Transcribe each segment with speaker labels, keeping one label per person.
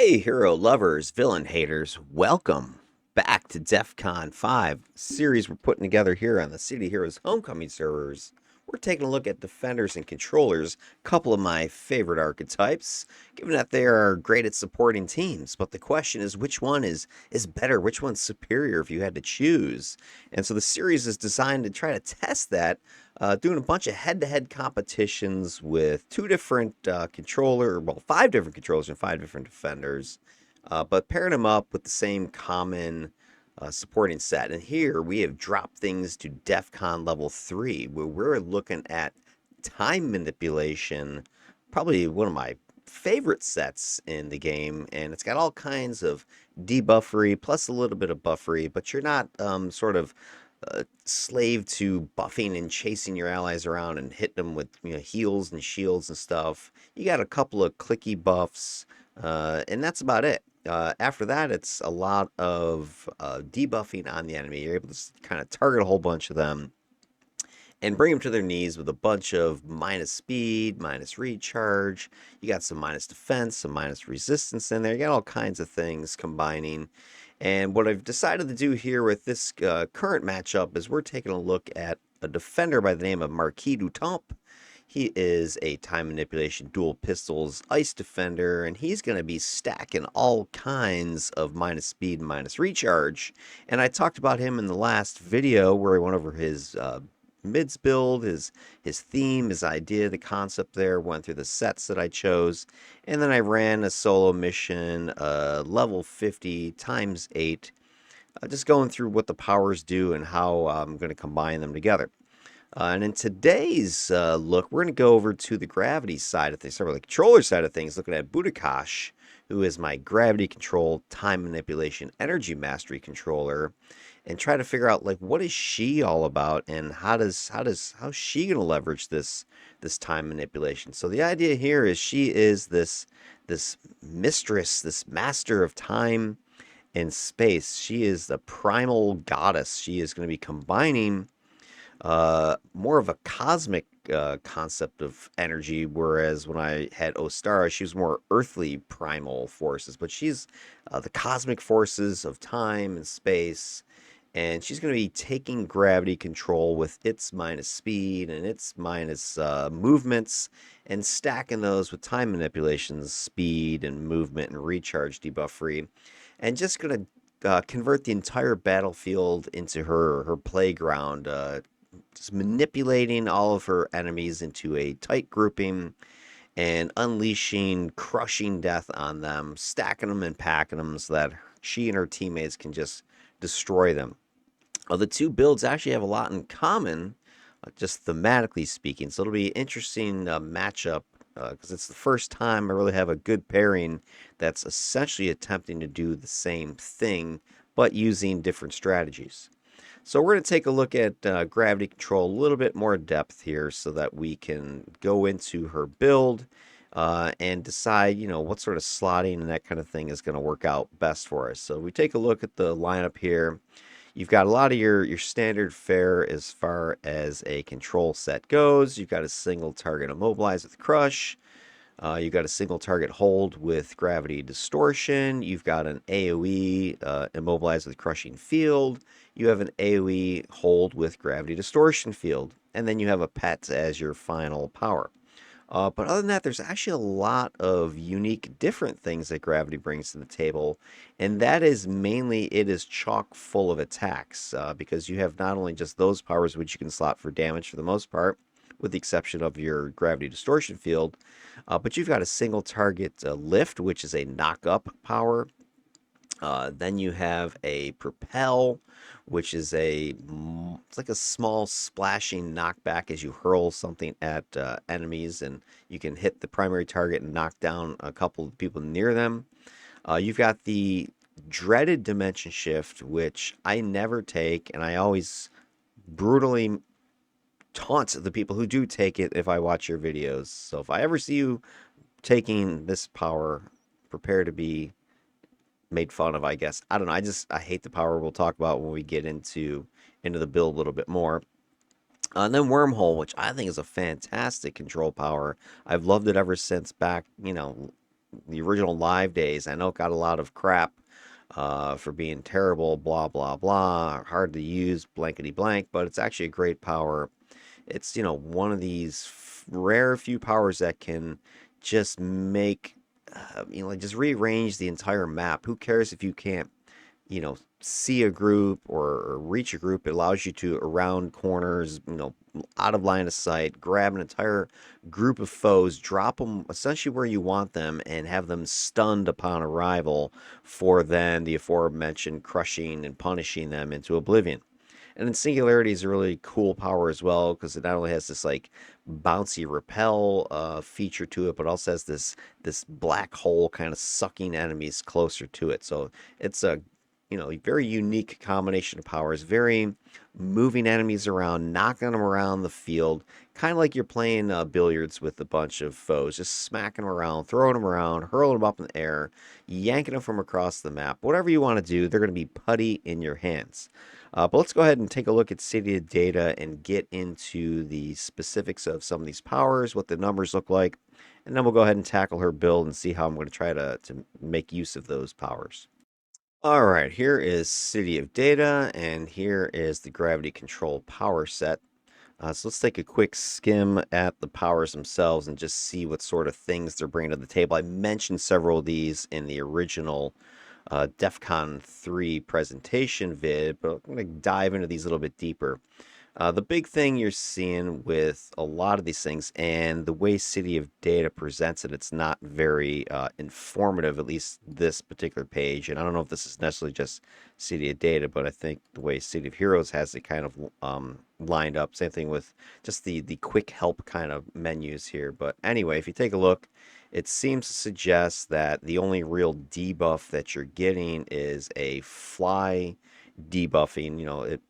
Speaker 1: Hey, hero lovers, villain haters, welcome back to DEF CON 5 series we're putting together here on the City Heroes Homecoming servers. We're taking a look at defenders and controllers, a couple of my favorite archetypes, given that they are great at supporting teams. But the question is, which one is better? Which one's superior if you had to choose? And so the series is designed to try to test that, doing a bunch of head-to-head competitions with five different controllers and five different defenders, but pairing them up with the same common supporting set. And here we have dropped things to DEF CON level 3, where we're looking at time manipulation, probably one of my favorite sets in the game, and it's got all kinds of debuffery plus a little bit of buffery, but you're not sort of slave to buffing and chasing your allies around and hitting them with heals and shields and stuff. You got a couple of clicky buffs, and that's about it. After that, it's a lot of debuffing on the enemy. You're able to kind of target a whole bunch of them and bring them to their knees with a bunch of minus speed, minus recharge. You got some minus defense, some minus resistance in there. You got all kinds of things combining. And what I've decided to do here with this current matchup is we're taking a look at a defender by the name of Marquis du Temp. He is a time manipulation dual pistols ice defender, and he's going to be stacking all kinds of minus speed and minus recharge. And I talked about him in the last video where I went over his MIDS build, his theme, his idea, the concept there, went through the sets that I chose, and then I ran a solo mission, level 50 times 8, just going through what the powers do and how I'm going to combine them together. And in today's look, we're going to go over to the gravity side of things, or the controller side of things, looking at Bhootakash, who is my gravity control, time manipulation, energy mastery controller, and try to figure out what is she all about and how's she going to leverage this time manipulation. So the idea here is she is this mistress, this master of time and space. She is the primal goddess. She is going to be combining more of a cosmic concept of energy, whereas when I had Ostara, she was more earthly primal forces, but she's the cosmic forces of time and space, and she's going to be taking gravity control with its minus speed and its minus movements and stacking those with time manipulations, speed and movement and recharge debuffery, and just going to convert the entire battlefield into her playground, just manipulating all of her enemies into a tight grouping and unleashing crushing death on them, stacking them and packing them so that she and her teammates can just destroy them. The two builds actually have a lot in common, just thematically speaking, so it'll be an interesting matchup because it's the first time I really have a good pairing that's essentially attempting to do the same thing but using different strategies. So we're going to take a look at gravity control a little bit more depth here so that we can go into her build and decide, what sort of slotting and that kind of thing is going to work out best for us. So we take a look at the lineup here. You've got a lot of your standard fare as far as a control set goes. You've got a single target immobilize with crush. You've got a single target hold with gravity distortion. You've got an AoE immobilize with crushing field. You have an AoE hold with gravity distortion field. And then you have a pet as your final power. But other than that, there's actually a lot of unique different things that gravity brings to the table. And that is mainly it is chock full of attacks because you have not only just those powers which you can slot for damage for the most part, with the exception of your gravity distortion field. But you've got a single target lift, which is a knock up power. Then you have a propel, which is it's like a small splashing knockback as you hurl something at enemies, and you can hit the primary target and knock down a couple of people near them. You've got the dreaded dimension shift, which I never take, and I always brutally taunt the people who do take it if I watch your videos. So if I ever see you taking this power, prepare to be made fun of, I guess. I don't know. I hate the power. We'll talk about when we get into the build a little bit more. And then Wormhole, which I think is a fantastic control power. I've loved it ever since back, the original live days. I know it got a lot of crap for being terrible, blah blah blah, hard to use, blankety blank, but it's actually a great power. It's, one of these rare few powers that can just make, like just rearrange the entire map. Who cares if you can't, see a group or reach a group? It allows you to around corners, out of line of sight, grab an entire group of foes, drop them essentially where you want them, and have them stunned upon arrival for then the aforementioned crushing and punishing them into oblivion. And then Singularity is a really cool power as well because it not only has this like bouncy repel feature to it, but also has this black hole kind of sucking enemies closer to it. So it's a very unique combination of powers. Very moving enemies around, knocking them around the field, kind of like you're playing billiards with a bunch of foes, just smacking them around, throwing them around, hurling them up in the air, yanking them from across the map. Whatever you want to do, they're going to be putty in your hands. But let's go ahead and take a look at City data and get into the specifics of some of these powers, what the numbers look like, and then we'll go ahead and tackle her build and see how I'm going to try to make use of those powers. All right, here is City of Data, and here is the Gravity Control power set. So let's take a quick skim at the powers themselves and just see what sort of things they're bringing to the table. I mentioned several of these in the original DEF CON 3 presentation vid, but I'm going to dive into these a little bit deeper. The big thing you're seeing with a lot of these things and the way City of Data presents it, it's not very informative, at least this particular page. And I don't know if this is necessarily just City of Data, but I think the way City of Heroes has it kind of lined up. Same thing with just the quick help kind of menus here. But anyway, if you take a look, it seems to suggest that the only real debuff that you're getting is a fly debuffing. It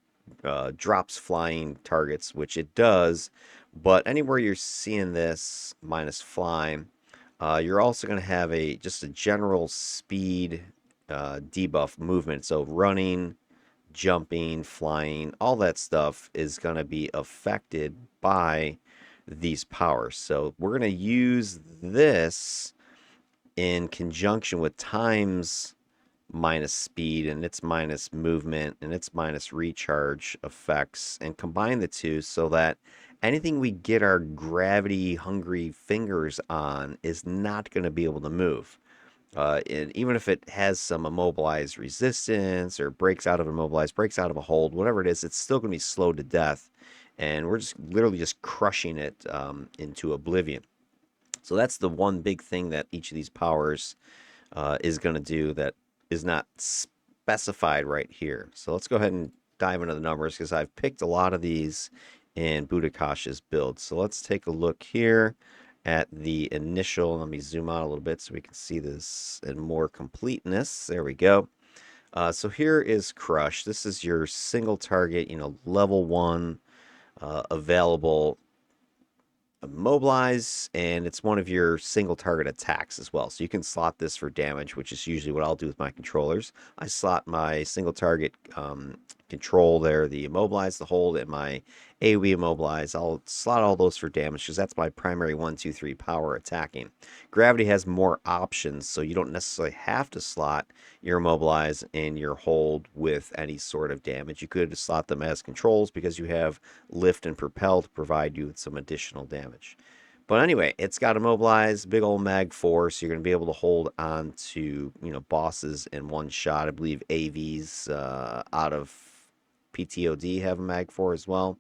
Speaker 1: drops flying targets, which it does. But anywhere you're seeing this minus fly, you're also going to have just a general speed debuff movement. So running, jumping, flying, all that stuff is going to be affected by these powers. So we're going to use this in conjunction with times minus speed and its minus movement and its minus recharge effects and combine the two so that anything we get our gravity hungry fingers on is not going to be able to move. And even if it has some immobilized resistance or breaks out of immobilized, breaks out of a hold, whatever it is, it's still going to be slowed to death. And we're just literally just crushing it into oblivion. So that's the one big thing that each of these powers is going to do that is not specified right here. So let's go ahead and dive into the numbers because I've picked a lot of these in Bhootakash's build. So let's take a look here at the initial. Let me zoom out a little bit so we can see this in more completeness. There we go. So here is Crush. This is your single target, level 1 available immobilize, and it's one of your single target attacks as well. So you can slot this for damage, which is usually what I'll do with my controllers. I slot my single target control there, the immobilize, the hold, and my AoE immobilize. I'll slot all those for damage because that's my primary 1, 2, 3 power attacking. Gravity has more options, so you don't necessarily have to slot your immobilize and your hold with any sort of damage. You could slot them as controls because you have lift and propel to provide you with some additional damage. But anyway, it's got immobilize, big old mag force. You're going to be able to hold on to bosses in one shot. I believe AVs out of PTOD have a mag 4 as well.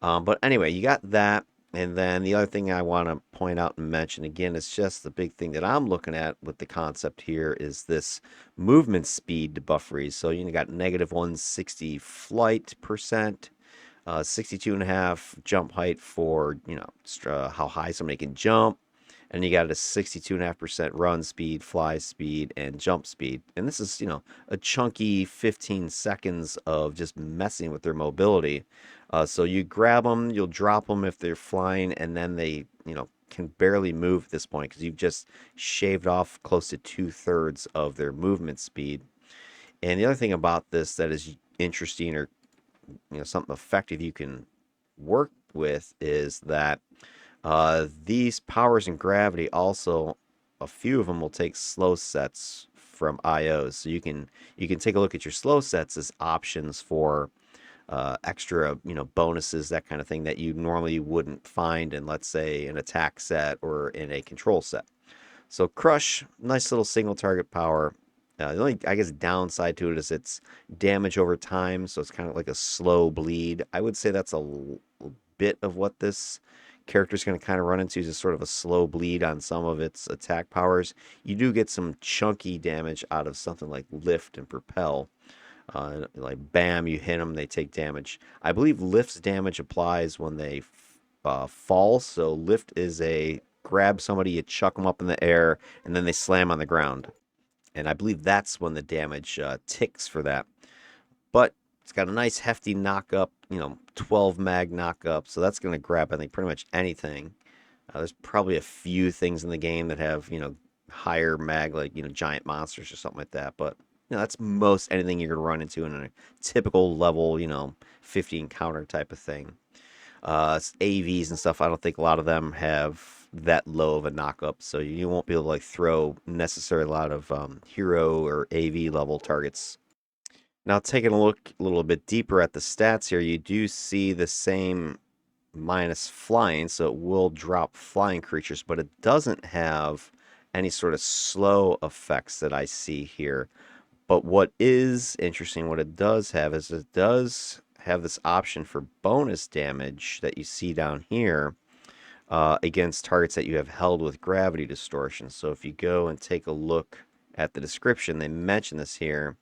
Speaker 1: But anyway, you got that. And then the other thing I want to point out and mention again is just the big thing that I'm looking at with the concept here is this movement speed debuff freeze. So you got negative 160 flight percent, 62.5 jump height for how high somebody can jump, and you got a 62.5% run speed, fly speed, and jump speed. And this is a chunky 15 seconds of just messing with their mobility. So you grab them, you'll drop them if they're flying, and then they can barely move at this point because you've just shaved off close to 2/3 of their movement speed. And the other thing about this that is interesting or something effective you can work with is that these powers and gravity also a few of them will take slow sets from IOs. So you can take a look at your slow sets as options for extra, bonuses, that kind of thing that you normally wouldn't find in, let's say, an attack set or in a control set. So Crush, nice little single target power. The only, I guess, downside to it is it's damage over time, so it's kind of like a slow bleed. I would say that's bit of what this character is going to kind of run into, is sort of a slow bleed on some of its attack powers. You do get some chunky damage out of something like Lift and Propel. Like bam, you hit them, they take damage. I believe Lift's damage applies when they fall. So Lift is a grab somebody, you chuck them up in the air, and then they slam on the ground. And I believe that's when the damage ticks for that. But it's got a nice hefty knock up, 12 mag knock up. So that's going to grab, I think, pretty much anything. There's probably a few things in the game that have, higher mag, like, giant monsters or something like that. But, that's most anything you're going to run into in a typical level, 50 encounter type of thing. AVs and stuff, I don't think a lot of them have that low of a knock up. So you won't be able to, like, throw necessarily a lot of hero or AV level targets. Now, taking a look a little bit deeper at the stats here, you do see the same minus flying, so it will drop flying creatures, but it doesn't have any sort of slow effects that I see here. But what is interesting, what it does have is it does have this option for bonus damage that you see down here against targets that you have held with gravity distortion. So if you go and take a look at the description, they mention this here,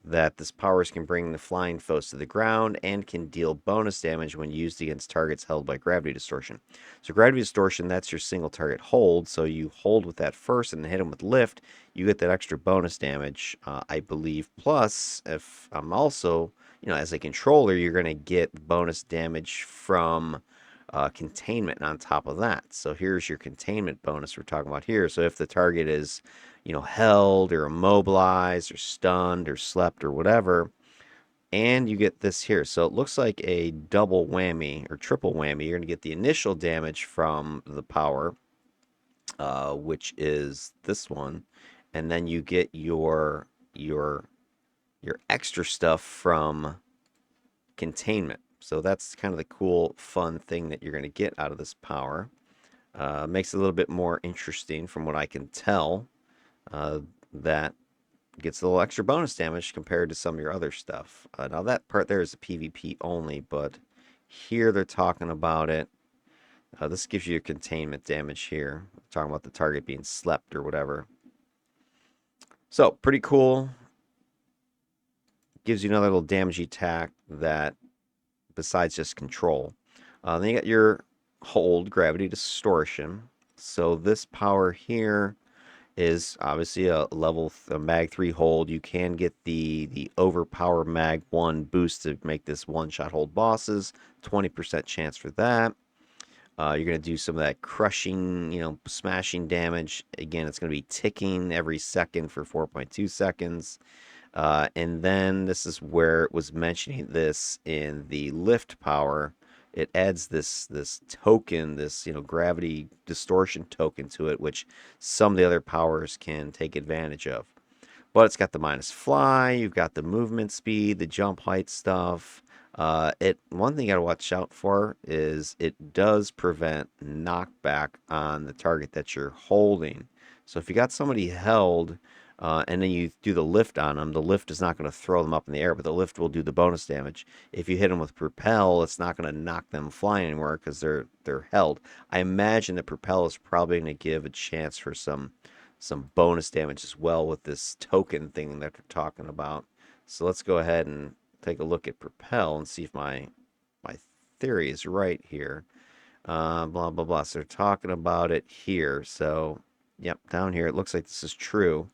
Speaker 1: that this powers can bring the flying foes to the ground and can deal bonus damage when used against targets held by gravity distortion. So gravity distortion, that's your single target hold. So you hold with that first and hit them with lift, you get that extra bonus damage, I believe. Plus, if I'm also, as a controller, you're going to get bonus damage from containment on top of that. So here's your containment bonus we're talking about here. So if the target is held or immobilized or stunned or slept or whatever, and you get this here. So it looks like a double whammy or triple whammy. You're going to get the initial damage from the power, which is this one, and then you get your extra stuff from containment. So that's kind of the cool, fun thing that you're going to get out of this power. Makes it a little bit more interesting from what I can tell. That gets a little extra bonus damage compared to some of your other stuff. Now that part there is a PvP only, but here they're talking about it. This gives you your containment damage here. We're talking about the target being slept or whatever. So pretty cool. Gives you another little damage attack that, besides just control. Then you got your hold, gravity distortion. So this power here is obviously a mag 3 hold. You can get the overpower mag 1 boost to make this one-shot hold bosses. 20% chance for that. You're going to do some of that crushing, smashing damage. Again, it's going to be ticking every second for 4.2 seconds. And then this is where it was mentioning this in the lift power. It adds this token, this gravity distortion token to it, which some of the other powers can take advantage of. But it's got the minus fly, you've got the movement speed, the jump height stuff. One thing you gotta watch out for is it does prevent knockback on the target that you're holding. So if you got somebody held, and then you do the lift on them, the lift is not going to throw them up in the air, but the lift will do the bonus damage. If you hit them with propel, it's not going to knock them flying anywhere because they're held. I imagine the propel is probably going to give a chance for some bonus damage as well with this token thing that they're talking about. So let's go ahead and take a look at propel and see if my theory is right here. Blah blah blah. So they're talking about it here. So yep, down here it looks like this is true.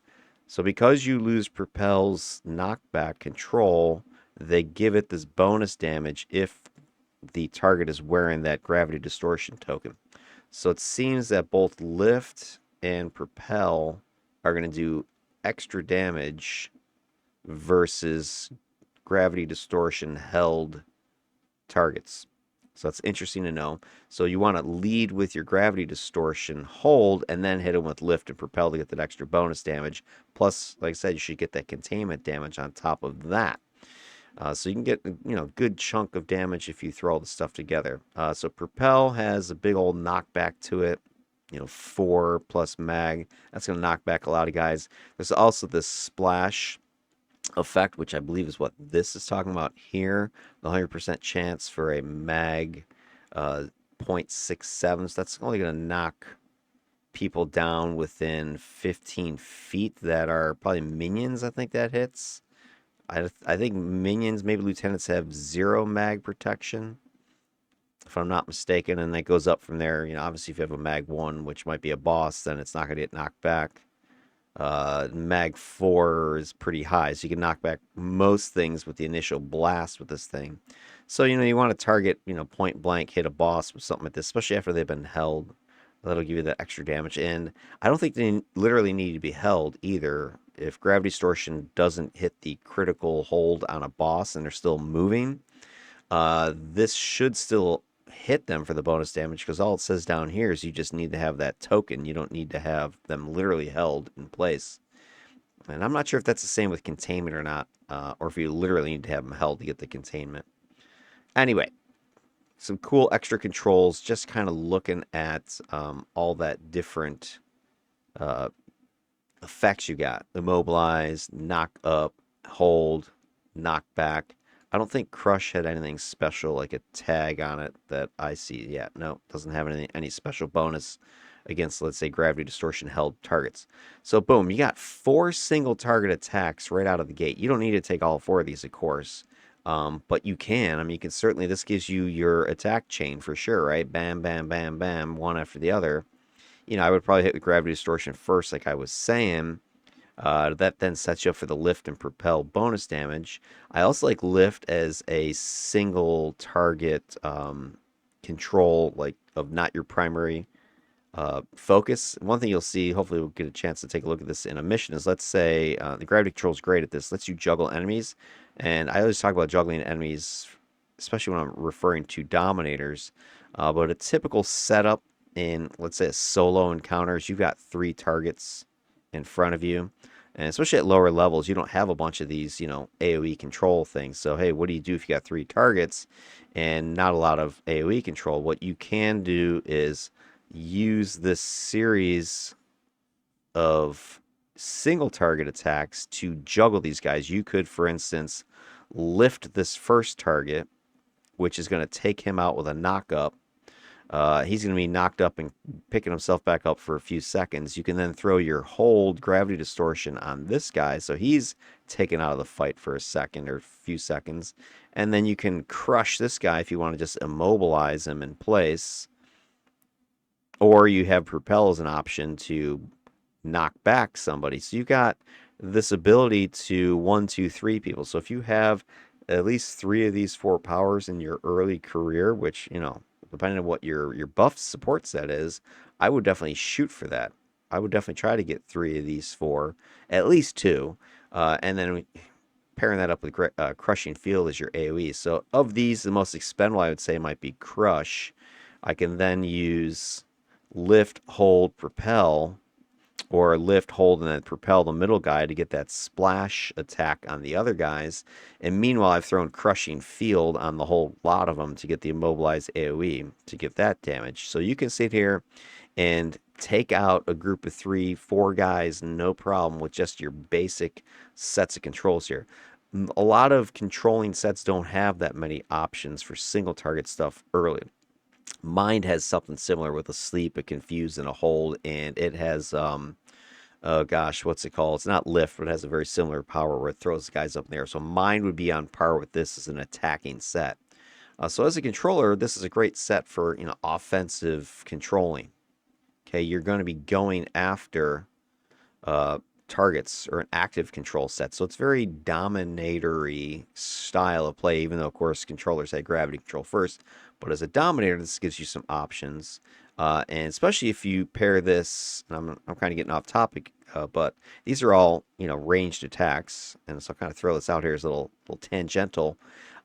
Speaker 1: So because you lose Propel's knockback control, they give it this bonus damage if the target is wearing that gravity distortion token. So it seems that both Lift and Propel are going to do extra damage versus gravity distortion held targets. So that's interesting to know. So you want to lead with your gravity distortion hold and then hit them with lift and propel to get that extra bonus damage. Plus, like I said, you should get that containment damage on top of that. So you can get, good chunk of damage if you throw all the stuff together. So propel has a big old knockback to it. 4 plus mag. That's going to knock back a lot of guys. There's also this splash effect, which I believe is what this is talking about here. The 100% chance for a mag 0.67. So that's only going to knock people down within 15 feet that are probably minions. I think that hits. I think minions, maybe lieutenants, have 0 mag protection, if I'm not mistaken, and that goes up from there. Obviously, if you have a mag 1, which might be a boss, then it's not going to get knocked back. Mag 4 is pretty high, so you can knock back most things with the initial blast with this thing. So, you want to target, point blank, hit a boss with something like this, especially after they've been held. That'll give you that extra damage. And I don't think they literally need to be held either. If gravity distortion doesn't hit the critical hold on a boss and they're still moving, this should still hit them for the bonus damage, because all it says down here is you just need to have that token. You don't need to have them literally held in place. And I'm not sure if that's the same with containment or not, or if you literally need to have them held to get the containment. Anyway, some cool extra controls, just kind of looking at all that different uh, effects you got. Immobilize, knock up, hold, knock back. I don't think Crush had anything special like a tag on it that I see yet. No, doesn't have any special bonus against, let's say, gravity distortion held targets. So boom, you got 4 single target attacks right out of the gate. You don't need to take all 4 of these, of course. But you can. I mean, you can certainly, this gives you your attack chain for sure, right? Bam, bam, bam, bam, one after the other. I would probably hit with gravity distortion first, like I was saying. That then sets you up for the lift and propel bonus damage. I also like lift as a single target control, like of not your primary focus. One thing you'll see, hopefully we'll get a chance to take a look at this in a mission, is let's say the gravity control is great at this. Lets you juggle enemies. And I always talk about juggling enemies, especially when I'm referring to dominators. But a typical setup in, let's say, a solo encounters, you've got 3 targets in front of you. And especially at lower levels, you don't have a bunch of these, AoE control things. So, hey, what do you do if you got 3 targets and not a lot of AoE control? What you can do is use this series of single target attacks to juggle these guys. You could, for instance, lift this first target, which is going to take him out with a knock up. He's going to be knocked up and picking himself back up for a few seconds. You can then throw your hold gravity distortion on this guy, so he's taken out of the fight for a second or a few seconds. And then you can crush this guy if you want to just immobilize him in place. Or you have propel as an option to knock back somebody. So you got this ability to 1, 2, 3 people. So if you have at least 3 of these 4 powers in your early career, which, depending on what your buff support set is, I would definitely shoot for that. I would definitely try to get 3 of these 4, at least 2, and then pairing that up with Crushing Field as your AoE. So of these, the most expendable I would say might be Crush. I can then use lift, hold, propel, or lift, hold, and then propel the middle guy to get that splash attack on the other guys. And meanwhile, I've thrown Crushing Field on the whole lot of them to get the immobilized AoE to get that damage. So you can sit here and take out a group of 3, 4 guys, no problem, with just your basic sets of controls here. A lot of controlling sets don't have that many options for single target stuff early. Mind has something similar with a sleep, a confuse, and a hold, and it has oh gosh, what's it called? It's not lift, but it has a very similar power where it throws guys up in the air. So Mind would be on par with this as an attacking set. So as a controller, this is a great set for offensive controlling. Okay, you're going to be going after targets, or an active control set. So it's very dominatory style of play, even though, of course, controllers had gravity control first. But as a dominator, this gives you some options. And especially if you pair this, and I'm kind of getting off topic, but these are all, ranged attacks. And so I'll kind of throw this out here as a little tangential.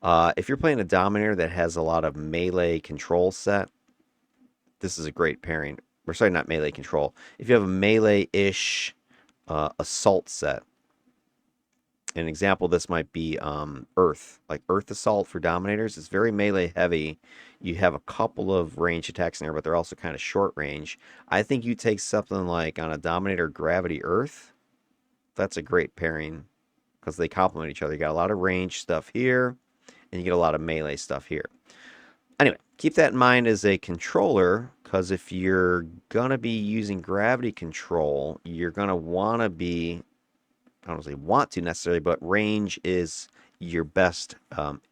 Speaker 1: If you're playing a Dominator that has a lot of melee control set, this is a great pairing. Or sorry, not melee control. If you have a melee-ish assault set, an example of this might be Earth, like Earth Assault for Dominators. It's very melee heavy. You have a couple of range attacks in there, but they're also kind of short range. I think you take something like on a Dominator Gravity Earth. That's a great pairing because they complement each other. You got a lot of range stuff here, and you get a lot of melee stuff here. Anyway, keep that in mind as a controller, because if you're gonna be using gravity control, you're gonna want to be, I don't say want to necessarily, but range is your best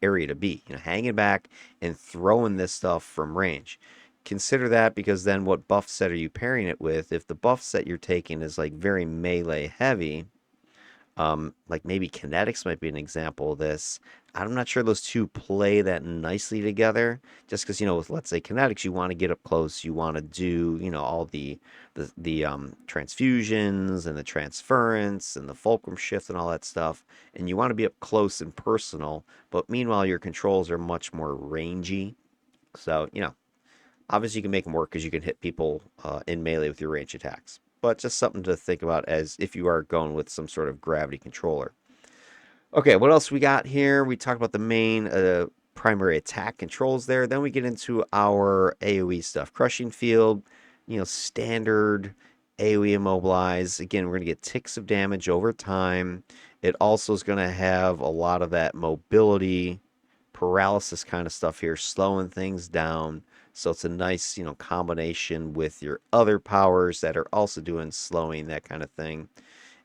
Speaker 1: area to be. Hanging back and throwing this stuff from range. Consider that, because then what buff set are you pairing it with? If the buff set you're taking is like very melee heavy, like maybe kinetics might be an example of this. I'm not sure those two play that nicely together. Just because with, let's say, kinetics, you want to get up close, you want to do all the transfusions and the transference and the fulcrum shift and all that stuff, and you want to be up close and personal. But meanwhile, your controls are much more rangy. So obviously, you can make them work because you can hit people in melee with your range attacks. But just something to think about as if you are going with some sort of gravity controller. Okay, what else we got here? We talked about the main primary attack controls there. Then we get into our AoE stuff. Crushing Field, standard AoE immobilize. Again, we're going to get ticks of damage over time. It also is going to have a lot of that mobility, paralysis kind of stuff here, slowing things down. So it's a nice, combination with your other powers that are also doing slowing, that kind of thing,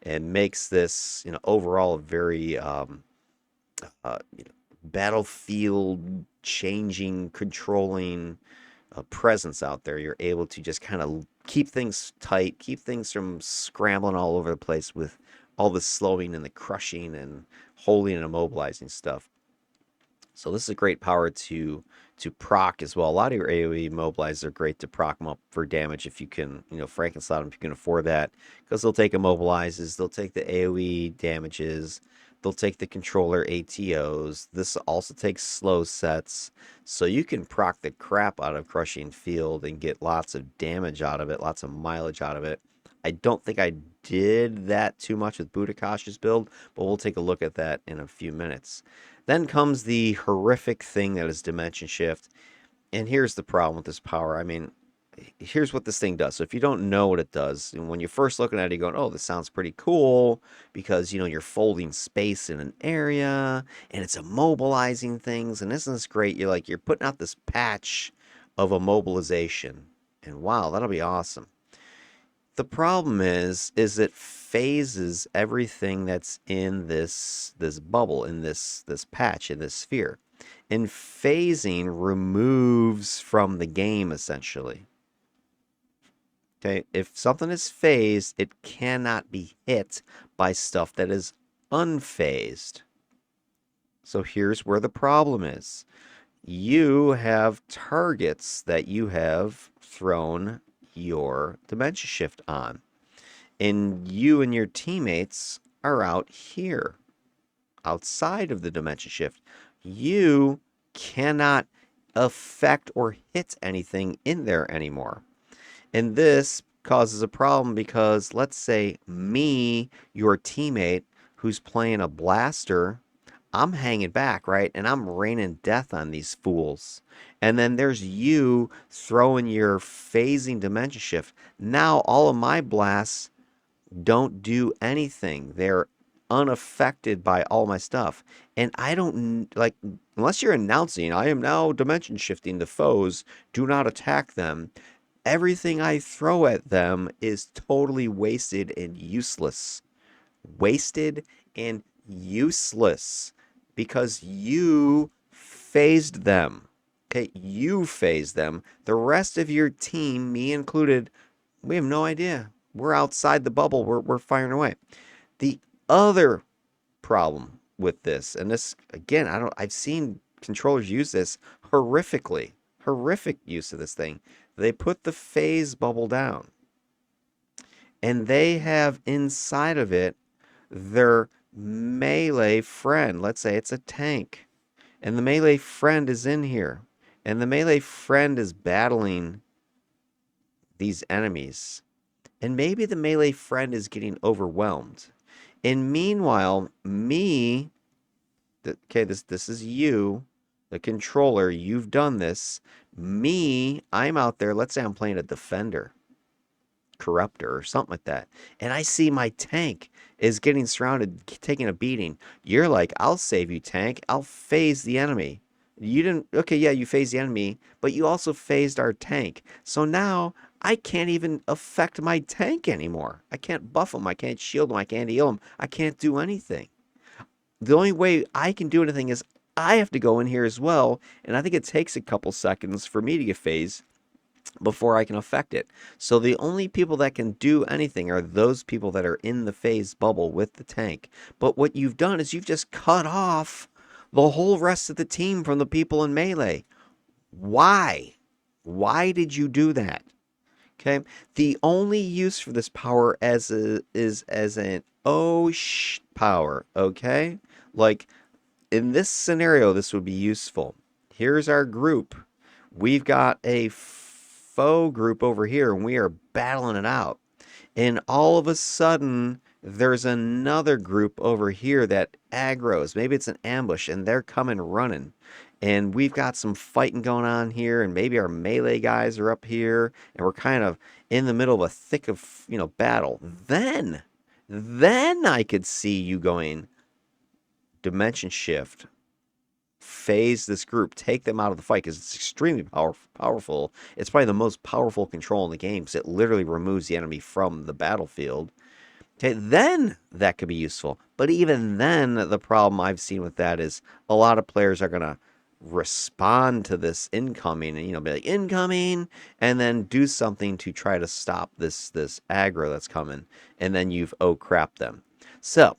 Speaker 1: and makes this, overall a very battlefield changing, controlling presence out there. You're able to just kind of keep things tight, keep things from scrambling all over the place with all the slowing and the crushing and holding and immobilizing stuff. So this is a great power to proc as well. A lot of your AoE mobilizers are great to proc them up for damage if you can, Frankenstein them if you can afford that, because they'll take immobilizes, they'll take the AoE damages, they'll take the controller ATOs. This also takes slow sets, so you can proc the crap out of Crushing Field and get lots of damage out of it, lots of mileage out of it. I don't think I did that too much with Bhootakash's build, but we'll take a look at that in a few minutes. Then comes the horrific thing that is Dimension Shift. And here's the problem with this power. I mean, here's what this thing does. So if you don't know what it does, and when you're first looking at it, you're going, oh, this sounds pretty cool, because, you're folding space in an area, and it's immobilizing things, and isn't this great? You're putting out this patch of immobilization, and wow, that'll be awesome. The problem is it phases everything that's in this bubble, in this patch, in this sphere. And phasing removes from the game, essentially. Okay, if something is phased, it cannot be hit by stuff that is unphased. So here's where the problem is. You have targets that you have thrown your Dimension Shift on, and you and your teammates are out here outside of the Dimension Shift. You cannot affect or hit anything in there anymore, and this causes a problem because, let's say me, your teammate, who's playing a blaster, I'm hanging back, right? And I'm raining death on these fools. And then there's you throwing your phasing Dimension Shift. Now all of my blasts don't do anything. They're unaffected by all my stuff. And I don't, like, unless you're announcing, I am now Dimension Shifting the foes, do not attack them. Everything I throw at them is totally wasted and useless. Wasted and useless. Because you phased them. Okay, you phased them. The rest of your team, me included, we have no idea. We're outside the bubble. We're firing away. The other problem with this, and this again, I've seen controllers use this horrifically. Horrific use of this thing. They put the phase bubble down. And they have inside of it their melee friend. Let's say it's a tank. And the melee friend is in here. And the melee friend is battling these enemies. And maybe the melee friend is getting overwhelmed. And meanwhile, me, okay, this is you, the controller, you've done this. Me, I'm out there, let's say I'm playing a defender, corruptor, or something like that. And I see my tank is getting surrounded, taking a beating. You're like, I'll save you, tank. I'll phase the enemy. You didn't, okay, yeah, you phased the enemy, but you also phased our tank. So now I can't even affect my tank anymore. I can't buff him. I can't shield him. I can't heal him. I can't do anything. The only way I can do anything is I have to go in here as well. And I think it takes a couple seconds for me to get phased before I can affect it. So the only people that can do anything are those people that are in the phase bubble with the tank. But what you've done is you've just cut off the whole rest of the team from the people in melee. Why? Why did you do that? Okay. The only use for this power is as an power. Okay. Like in this scenario, this would be useful. Here's our group. We've got a foe group over here, and we are battling it out. And all of a sudden, there's another group over here that aggroes. Maybe it's an ambush, and they're coming running. And we've got some fighting going on here, and maybe our melee guys are up here, and we're kind of in the middle of a thick of, battle. Then I could see you going dimension shift, phase this group, take them out of the fight because it's extremely powerful. It's probably the most powerful control in the game because it literally removes the enemy from the battlefield. Okay, then that could be useful. But even then, the problem I've seen with that is a lot of players are going to respond to this incoming and be like incoming and then do something to try to stop this aggro that's coming, and then you've crap them. So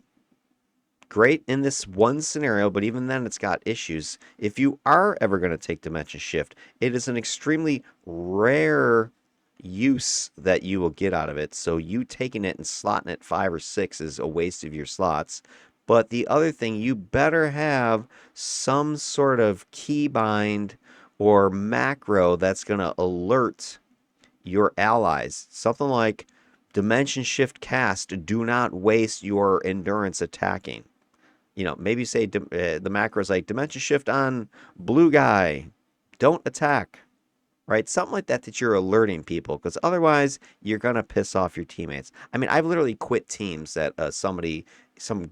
Speaker 1: great in this one scenario, but even then it's got issues. If you are ever going to take dimension shift, it is an extremely rare use that you will get out of it. So you taking it and slotting it 5 or 6 is a waste of your slots. But the other thing, you better have some sort of keybind or macro that's going to alert your allies. Something like dimension shift cast, do not waste your endurance attacking. Maybe say the macro is like dimension shift on blue guy, don't attack, right? Something like that you're alerting people, because otherwise you're gonna piss off your teammates. I mean, I've literally quit teams that some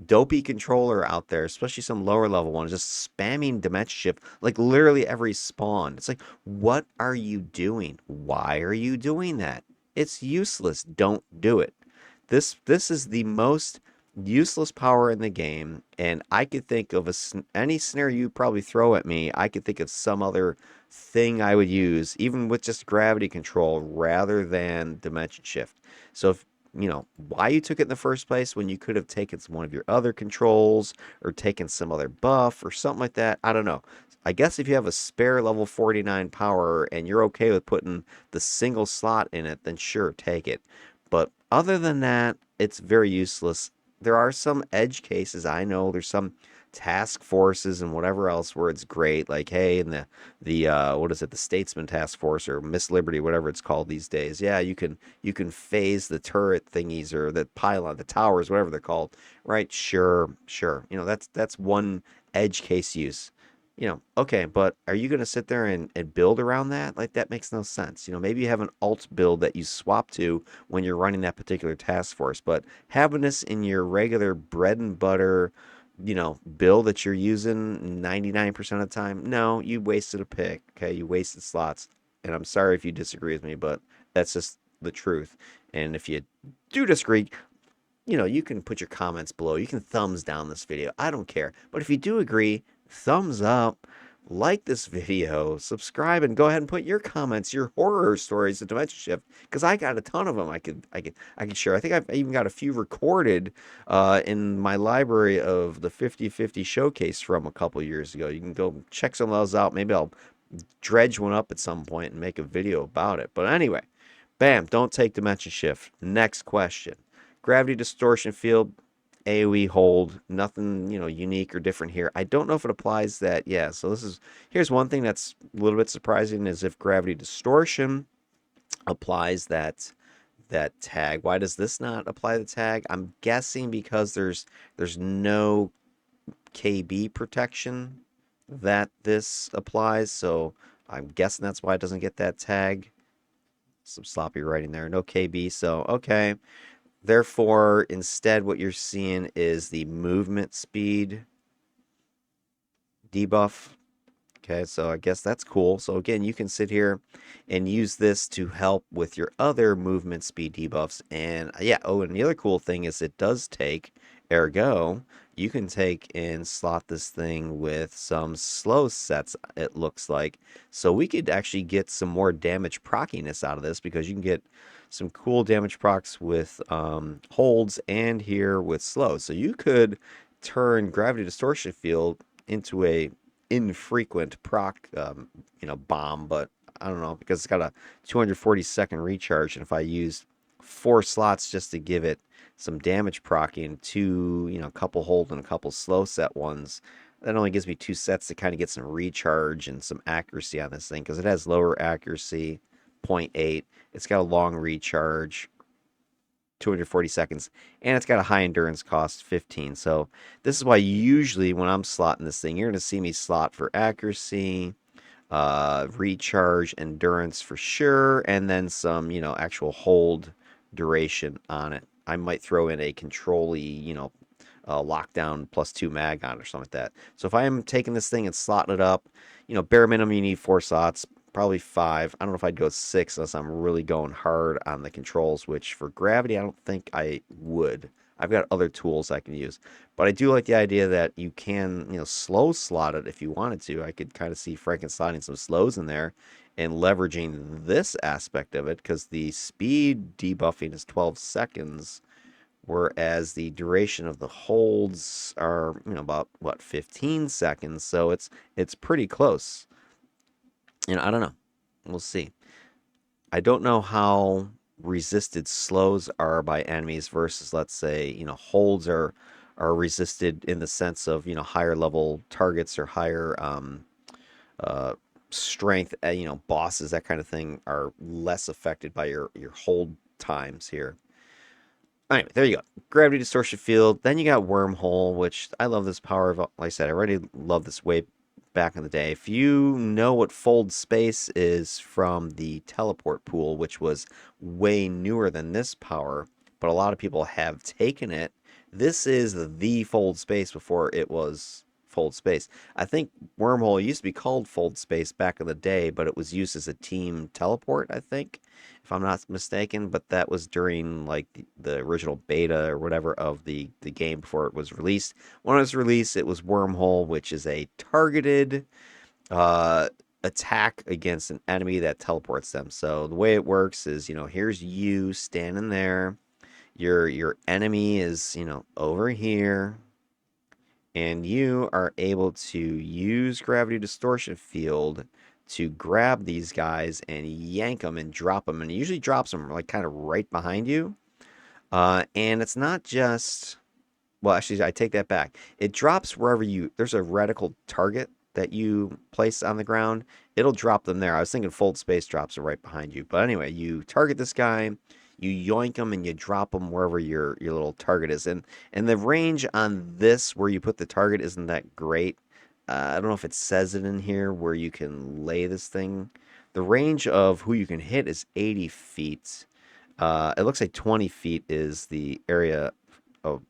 Speaker 1: dopey controller out there, especially some lower level ones, just spamming dimension shift like literally every spawn. It's like, what are you doing? Why are you doing that? It's useless. Don't do it. This is the most useless power in the game, and I could think of any scenario you probably throw at me. I could think of some other thing I would use, even with just gravity control rather than dimension shift. So if why you took it in the first place when you could have taken one of your other controls or taken some other buff or something like that, I don't know. I guess if you have a spare level 49 power and you're okay with putting the single slot in it, then sure, take it. But other than that, it's very useless. There are some edge cases. I know there's some task forces and whatever else where it's great. Like, hey, in the what is it, the Statesman Task Force or Miss Liberty, whatever it's called these days. Yeah, you can phase the turret thingies or the pylon, the towers, whatever they're called. Right? Sure. That's one edge case use. Okay, but are you going to sit there and build around that? Like, that makes no sense. Maybe you have an alt build that you swap to when you're running that particular task force, but having this in your regular bread and butter, build that you're using 99% of the time, no, you wasted a pick. Okay, you wasted slots. And I'm sorry if you disagree with me, but that's just the truth. And if you do disagree, you can put your comments below. You can thumbs down this video. I don't care. But if you do agree, thumbs up, like this video, subscribe, and go ahead and put your comments, your horror stories of Dimension Shift, because I got a ton of them. I could share. I think I've even got a few recorded in my library of the 50/50 showcase from a couple years ago. You can go check some of those out. Maybe I'll dredge one up at some point and make a video about it. But anyway, bam, don't take Dimension Shift. Next question. Gravity distortion field. AoE hold, nothing, unique or different here. I don't know if it applies that. Yeah, so here's one thing that's a little bit surprising is if gravity distortion applies that tag. Why does this not apply the tag? I'm guessing because there's no KB protection that this applies, so I'm guessing that's why it doesn't get that tag. Some sloppy writing there. No KB, so okay. Therefore, instead what you're seeing is the movement speed debuff. Okay, so I guess that's cool. So again, you can sit here and use this to help with your other movement speed debuffs. And yeah, oh, and the other cool thing is it does take, ergo, you can take and slot this thing with some slow sets, it looks like. So we could actually get some more damage prockiness out of this because you can get some cool damage procs with holds and here with slow. So you could turn Gravity Distortion Field into a infrequent proc, bomb, but I don't know because it's got a 240-second recharge, and if I use 4 slots just to give it some damage procking, two, a couple hold and a couple slow set ones, that only gives me 2 sets to kind of get some recharge and some accuracy on this thing because it has lower accuracy, 0.8. It's got a long recharge, 240 seconds, and it's got a high endurance cost, 15. So this is why usually when I'm slotting this thing, you're going to see me slot for accuracy, recharge, endurance for sure, and then some, actual hold duration on it. I might throw in a control-y, lockdown +2 mag on or something like that. So if I am taking this thing and slotting it up, bare minimum you need 4 slots, probably 5. I don't know if I'd go 6 unless I'm really going hard on the controls, which for gravity, I don't think I would. I've got other tools I can use. But I do like the idea that you can, slow slot it if you wanted to. I could kind of see Franken slotting some slows in there and leveraging this aspect of it because the speed debuffing is 12 seconds, whereas the duration of the holds are, about what, 15 seconds. So it's pretty close. I don't know. We'll see. I don't know how resisted slows are by enemies versus, let's say, holds are resisted in the sense of, higher level targets or higher uh, strength, bosses, that kind of thing are less affected by your hold times here. Anyway, there you go. Gravity distortion field. Then you got wormhole, which I love this power of. Like I said, I already love this way back in the day. If you know what fold space is from the teleport pool, which was way newer than this power, but a lot of people have taken it. This is the fold space before it was fold space. I think wormhole used to be called fold space back in the day, but it was used as a team teleport, I think, if I'm not mistaken. But that was during like the original beta or whatever of the game before it was released. When it was released, it was Wormhole, which is a targeted uh, attack against an enemy that teleports them. So the way it works is, here's you standing there. Your enemy is, over here, and you are able to use gravity distortion field to grab these guys and yank them and drop them. And it usually drops them like kind of right behind you. And it's not just, well, actually, I take that back. It drops wherever there's a reticle target that you place on the ground. It'll drop them there. I was thinking fold space drops are right behind you. But anyway, you target this guy, you yoink them, and you drop them wherever your little target is. And the range on this, where you put the target, isn't that great. I don't know if it says it in here where you can lay this thing. The range of who you can hit is 80 feet. It looks like 20 feet is the area of,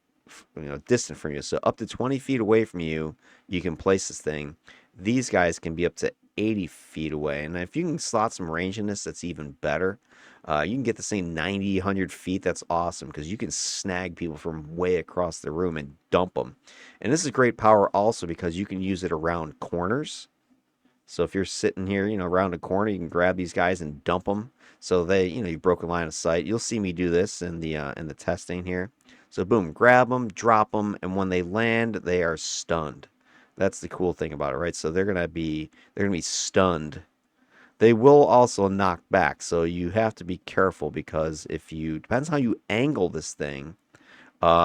Speaker 1: distant from you. So up to 20 feet away from you, you can place this thing. These guys can be up to 80 feet away. And if you can slot some range in this, that's even better. You can get the same 90, 100 feet. That's awesome because you can snag people from way across the room and dump them. And this is great power also because you can use it around corners. So if you're sitting here, around a corner, you can grab these guys and dump them. So they, you've broken line of sight. You'll see me do this in the testing here. So boom, grab them, drop them, and when they land, they are stunned. That's the cool thing about it, right? So they're gonna be stunned. They will also knock back, so you have to be careful because if you depends how you angle this thing.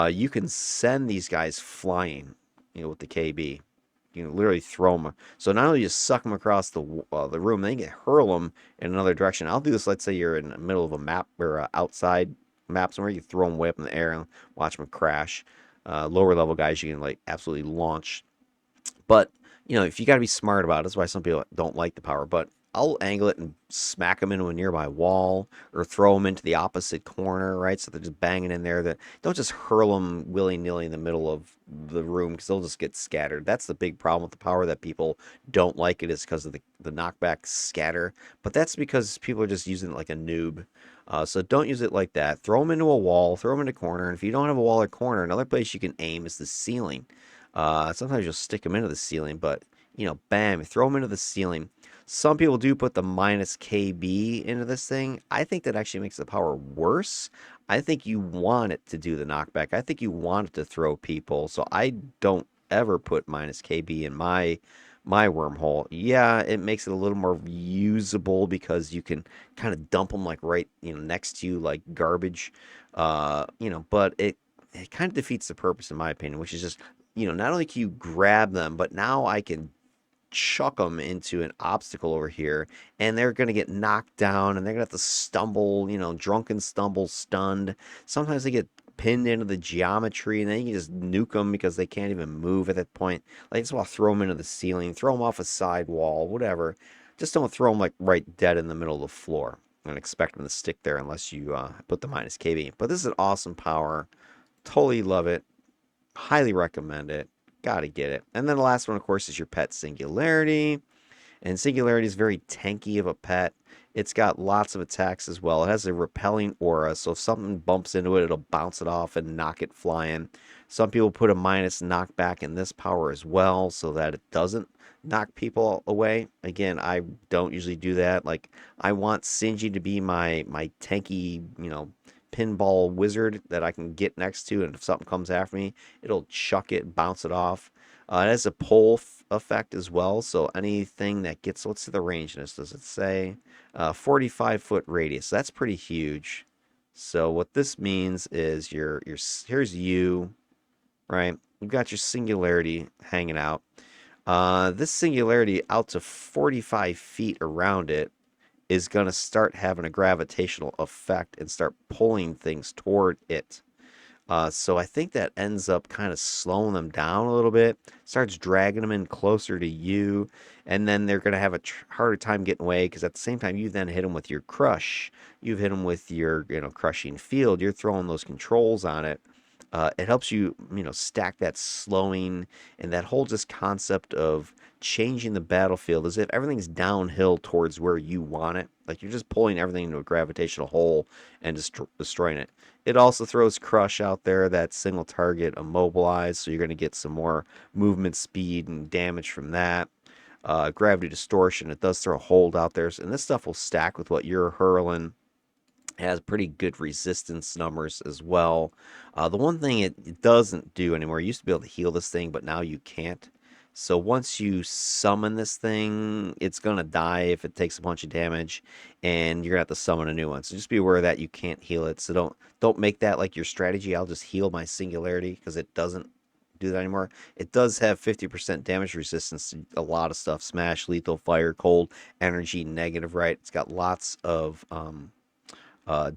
Speaker 1: you can send these guys flying, with the KB. You can literally throw them. So not only just suck them across the room, then you can hurl them in another direction. I'll do this. Let's say you're in the middle of a map or outside map somewhere. You throw them way up in the air and watch them crash. Lower level guys, you can like absolutely launch. But if you got to be smart about it, that's why some people don't like the power. But I'll angle it and smack them into a nearby wall or throw them into the opposite corner, right? So they're just banging in there. That don't just hurl them willy nilly in the middle of the room because they'll just get scattered. That's the big problem with the power that people don't like it is because of the knockback scatter. But that's because people are just using it like a noob. So don't use it like that. Throw them into a wall, throw them in a corner. And if you don't have a wall or corner, another place you can aim is the ceiling. Sometimes you'll stick them into the ceiling, but bam, throw them into the ceiling. Some people do put the minus KB into this thing. I think that actually makes the power worse. I think you want it to do the knockback. I think you want it to throw people. So I don't ever put minus KB in my wormhole. Yeah, it makes it a little more usable because you can kind of dump them like right, next to you like garbage. But it kind of defeats the purpose in my opinion, which is just not only can you grab them, but now I can chuck them into an obstacle over here, and they're going to get knocked down, and they're going to have to stumble, drunken stumble, stunned. Sometimes they get pinned into the geometry, and then you can just nuke them because they can't even move at that point. Like, just want to throw them into the ceiling, throw them off a side wall, whatever. Just don't throw them like right dead in the middle of the floor and expect them to stick there unless you put the minus KB. But this is an awesome power. Totally love it. Highly recommend it. Gotta get it. And then the last one, of course, is your pet Singularity. And Singularity is very tanky of a pet. It's got lots of attacks as well. It has a repelling aura, so if something bumps into it, it'll bounce it off and knock it flying. Some people put a minus knockback in this power as well, so that it doesn't knock people away. Again, I don't usually do that. Like, I want Sinji to be my tanky, pinball wizard that I can get next to, and if something comes after me, it'll chuck it, bounce it off. It has a pull effect as well, so anything that gets, what's the range in this? Does it say 45-foot radius? That's pretty huge. So what this means is here's you, right? You've got your Singularity hanging out. This Singularity out to 45 feet around it is going to start having a gravitational effect and start pulling things toward it. So I think that ends up kind of slowing them down a little bit, starts dragging them in closer to you, and then they're going to have a harder time getting away because at the same time you then hit them with your crush, you've hit them with your crushing field, you're throwing those controls on it. It helps you, stack that slowing and that whole just concept of changing the battlefield as if everything's downhill towards where you want it. Like you're just pulling everything into a gravitational hole and destroying it. It also throws Crush out there, that single target immobilize, so you're going to get some more movement speed and damage from that. Gravity Distortion, it does throw a hold out there, and this stuff will stack with what you're hurling. It has pretty good resistance numbers as well. The one thing it doesn't do anymore, you used to be able to heal this thing, but now you can't. So once you summon this thing, it's going to die if it takes a bunch of damage, and you're going to have to summon a new one. So just be aware that you can't heal it. So don't make that like your strategy. I'll just heal my Singularity because it doesn't do that anymore. It does have 50% damage resistance to a lot of stuff. Smash, lethal, fire, cold, energy, negative, right? It's got lots of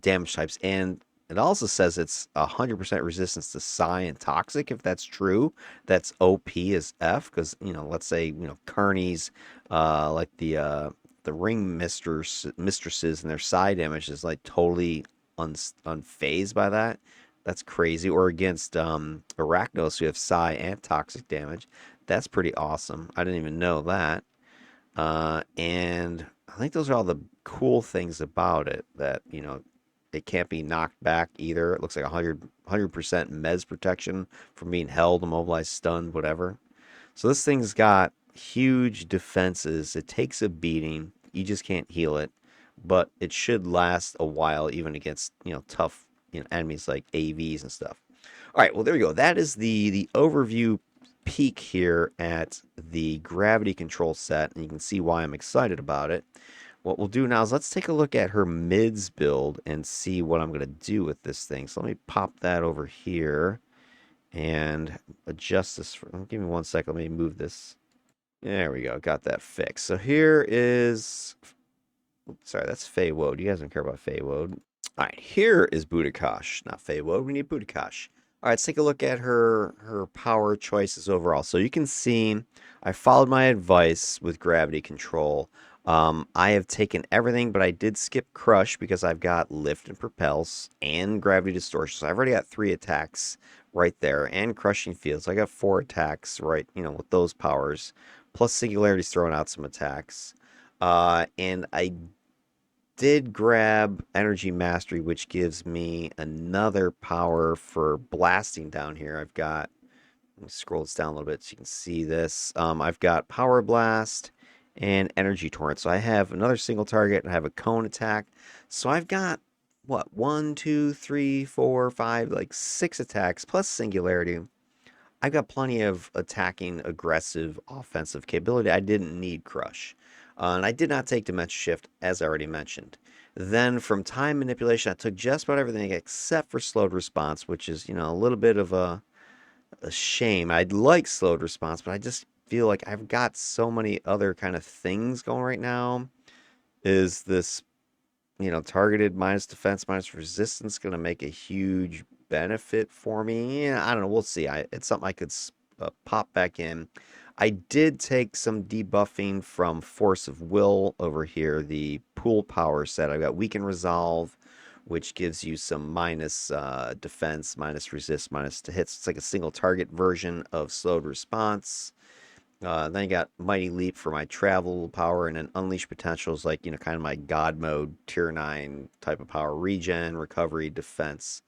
Speaker 1: damage types, and it also says it's 100% resistance to psi and toxic. If that's true, that's OP as F, because let's say Kearney's like the ring mistresses and their psi damage is like totally unfazed by that. That's crazy. Or against Arachnos who have psi and toxic damage. That's pretty awesome. I didn't even know that. And I think those are all the cool things about it, that it can't be knocked back either. It looks like 100% mez protection from being held, immobilized, stunned, whatever. So this thing's got huge defenses. It takes a beating. You just can't heal it, but it should last a while even against tough enemies like AVs and stuff. All right, well there we go. That is the overview peek here at the gravity control set, and you can see why I'm excited about it. what we'll do now is let's take a look at her mids build and see what I'm going to do with this thing. So let me pop that over here and adjust this. Give me 1 second. Let me move this. There we go. Got that fixed. So here is. Sorry, that's Fey Woad. You guys don't care about Fey Woad. All right, here is Bhootakash, not Fey Woad. We need Bhootakash. All right, let's take a look at her power choices overall. So you can see I followed my advice with gravity control. I have taken everything, but I did skip Crush because I've got Lift and Propels and Gravity Distortion. So I've already got 3 attacks right there and Crushing Field. So I got 4 attacks right, with those powers. Plus Singularity's throwing out some attacks. And I did grab Energy Mastery, which gives me another power for blasting down here. I've got, let me scroll this down a little bit so you can see this. I've got Power Blast and Energy Torrent. So I have another single target and I have a cone attack. So I've got, what, 1, 2, 3, 4, 5, like 6 attacks plus Singularity. I've got plenty of attacking, aggressive, offensive capability. I didn't need Crush. And I did not take Dimension Shift, as I already mentioned. Then from time manipulation, I took just about everything except for slowed response, which is, a little bit of a shame. I'd like slowed response, but I just feel like I've got so many other kind of things going right now. Is this targeted minus defense, minus resistance going to make a huge benefit for me? Yeah, I don't know. We'll see. It's something I could pop back in. I did take some debuffing from Force of Will over here, the pool power set. I've got Weaken Resolve, which gives you some minus defense, minus resist, minus to hits. It's like a single target version of slowed response. Then I got Mighty Leap for my travel power, and then Unleash Potential is like, kind of my God mode, tier 9 type of power, regen, recovery, defense.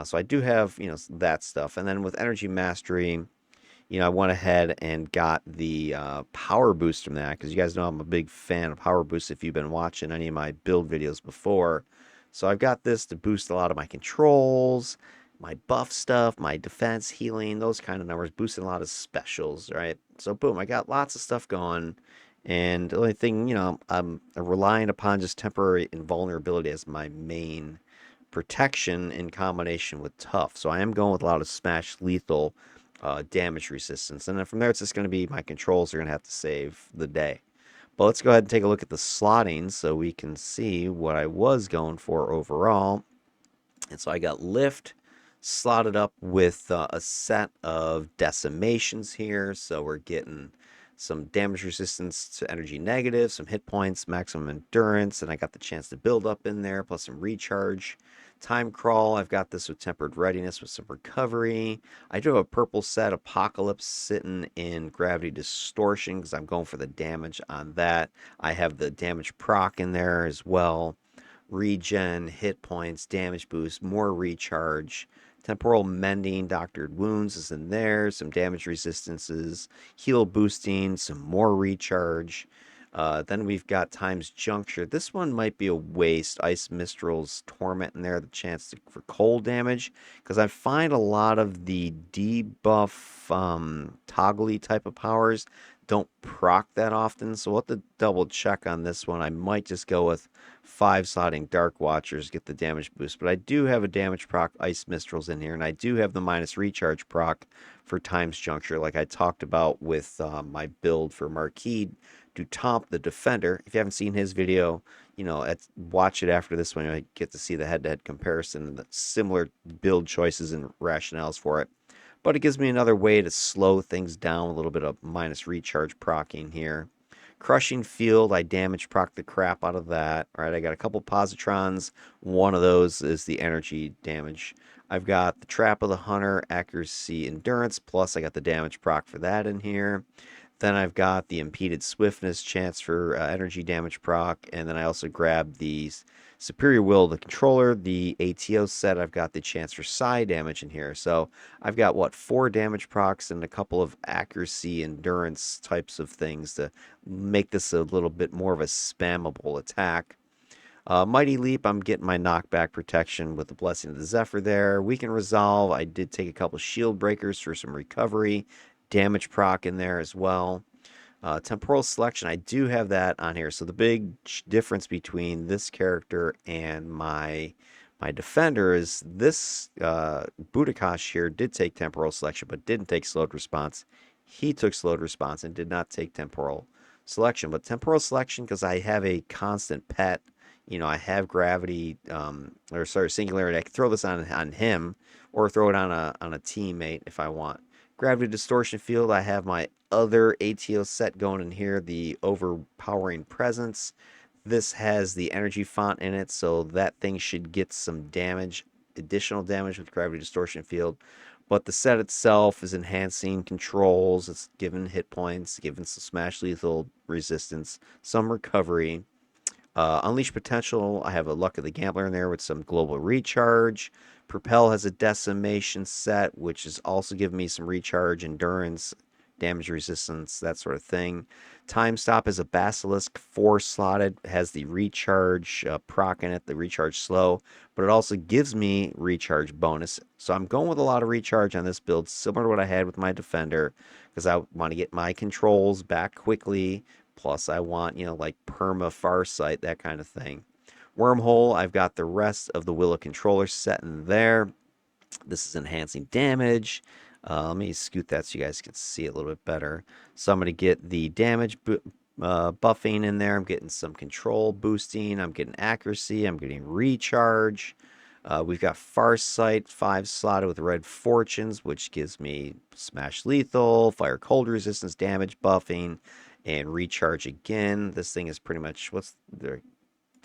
Speaker 1: So I do have, that stuff. And then with Energy Mastery, I went ahead and got the power boost from that because you guys know I'm a big fan of power boost if you've been watching any of my build videos before. So I've got this to boost a lot of my controls, my buff stuff, my defense, healing, those kind of numbers, boosting a lot of specials, right? So boom, I got lots of stuff going. And the only thing, I'm relying upon just temporary invulnerability as my main protection in combination with tough. So I am going with a lot of smash lethal damage resistance. And then from there, it's just going to be my controls are going to have to save the day. But let's go ahead and take a look at the slotting so we can see what I was going for overall. And so I got Lift slotted up with a set of decimations here. So we're getting some damage resistance to energy negative, some hit points, maximum endurance, and I got the chance to build up in there, plus some recharge. Time crawl, I've got this with tempered readiness with some recovery. I do have a purple set Apocalypse sitting in gravity distortion because I'm going for the damage on that. I have the damage proc in there as well. Regen, hit points, damage boost, more recharge. Temporal mending, doctored wounds is in there. Some damage resistances, heal boosting, some more recharge. Then we've got Time's Juncture. This one might be a waste. Ice Mistral's Torment in there, the chance for cold damage. Because I find a lot of the debuff toggly type of powers don't proc that often. So we'll have to double check on this one. I might just go with 5-slotting Dark Watchers, get the damage boost. But I do have a damage proc Ice Mistrals in here. And I do have the minus recharge proc for Time's Juncture, like I talked about with my build for Marquis Dutomp, the Defender. If you haven't seen his video, watch it after this one. You get to see the head-to-head comparison and the similar build choices and rationales for it. But it gives me another way to slow things down, a little bit of minus recharge procking here. Crushing Field, I damage proc the crap out of that. All right, I got a couple positrons. One of those is the energy damage. I've got the Trap of the Hunter, accuracy, endurance, plus I got the damage proc for that in here. Then I've got the Impeded Swiftness chance for energy damage proc, and then I also grabbed the Superior Will of the Controller, the ATO set. I've got the chance for psi damage in here. So I've got, 4 damage procs and a couple of accuracy, endurance types of things to make this a little bit more of a spammable attack. Mighty Leap, I'm getting my knockback protection with the Blessing of the Zephyr there. Weaken Resolve, I did take a couple shield breakers for some recovery. Damage proc in there as well. Temporal selection, I do have that on here. So the big difference between this character and my defender is this Bhootakash here did take temporal selection, but didn't take slowed response. He took slowed response and did not take temporal selection. But temporal selection, because I have a constant pet, I have gravity, or sorry, singularity. I can throw this on him, or throw it on a teammate if I want. Gravity distortion field, I have my other ATO set going in here, the overpowering presence. This has the energy font in it, so that thing should get some damage, additional damage with gravity distortion field. But the set itself is enhancing controls, it's giving hit points, giving some smash lethal resistance, some recovery. Unleash Potential, I have a Luck of the Gambler in there with some global recharge. Propel has a Decimation set, which is also giving me some recharge, endurance, damage resistance, that sort of thing. Time Stop is a Basilisk, 4 slotted, has the recharge proc in it, the recharge slow, but it also gives me recharge bonus. So I'm going with a lot of recharge on this build, similar to what I had with my Defender, because I want to get my controls back quickly. Plus, I want, like perma farsight, that kind of thing. Wormhole, I've got the rest of the Willow controller set in there. This is enhancing damage. Let me scoot that so you guys can see it a little bit better. So I'm going to get the damage buffing in there. I'm getting some control boosting. I'm getting accuracy. I'm getting recharge. We've got Farsight, 5 slotted with Red Fortunes, which gives me Smash Lethal, Fire Cold Resistance, damage buffing, and recharge again. This thing is pretty much, what's the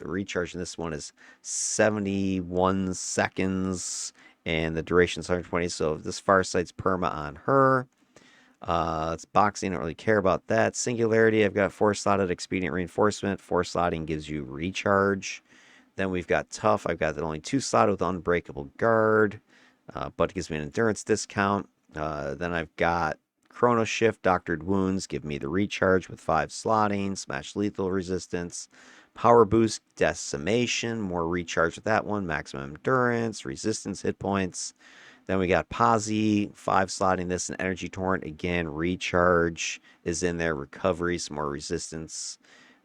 Speaker 1: recharge in this one is 71 seconds, and the duration is 120. So this Farsight's perma on her. It's boxing, I don't really care about that. Singularity, I've got 4 slotted Expedient Reinforcement. 4 slotting gives you recharge. Then we've got Tough. I've got only 2 slotted with Unbreakable Guard, but it gives me an endurance discount. Then I've got Chrono Shift, Doctored Wounds, give me the recharge with 5 slotting, Smash Lethal Resistance. Power Boost, Decimation, more recharge with that one, maximum endurance, resistance hit points. Then we got Posse, 5 slotting this, and Energy Torrent, again, recharge is in there, recovery, some more resistance.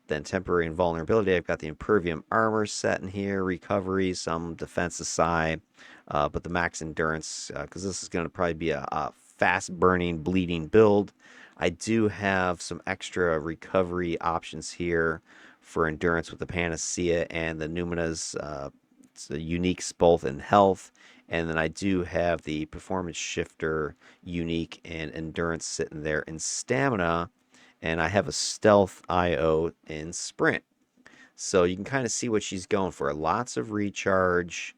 Speaker 1: Then temporary invulnerability, I've got the Impervium armor set in here, recovery, some defense aside, but the max endurance, because this is going to probably be a fast burning, bleeding build. I do have some extra recovery options here for endurance with the Panacea and the Numina's uniques both in health. And then I do have the Performance Shifter unique and endurance sitting there in stamina. And I have a Stealth IO in sprint. So you can kind of see what she's going for. Lots of recharge,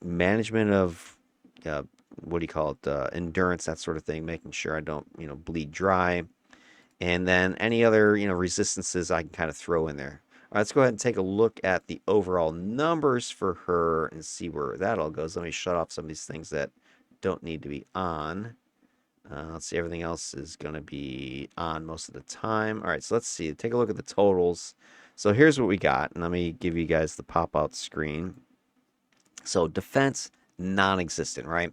Speaker 1: management of, what do you call it, endurance, that sort of thing, making sure I don't, bleed dry. And then any other, resistances I can kind of throw in there. All right, let's go ahead and take a look at the overall numbers for her and see where that all goes. Let me shut off some of these things that don't need to be on. Let's see, everything else is going to be on most of the time. All right, so let's see. Take a look at the totals. So here's what we got. And let me give you guys the pop-out screen. So defense, non-existent, right?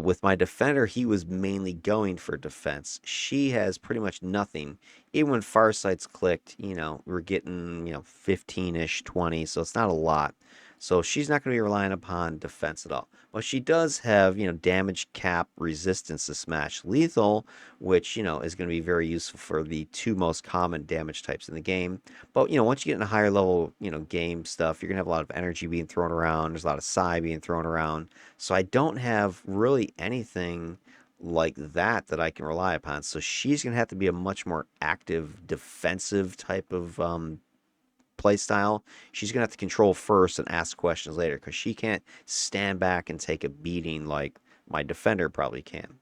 Speaker 1: With my defender, he was mainly going for defense. She has pretty much nothing. Even when Farsight's clicked, we're getting, 15-ish, 20, so it's not a lot. So she's not going to be relying upon defense at all. But she does have, damage cap resistance to Smash Lethal, which, is going to be very useful for the 2 most common damage types in the game. But, once you get in a higher level, game stuff, you're going to have a lot of energy being thrown around. There's a lot of psi being thrown around. So I don't have really anything like that I can rely upon. So she's going to have to be a much more active defensive type of play style. She's going to have to control first and ask questions later because she can't stand back and take a beating like my defender probably can.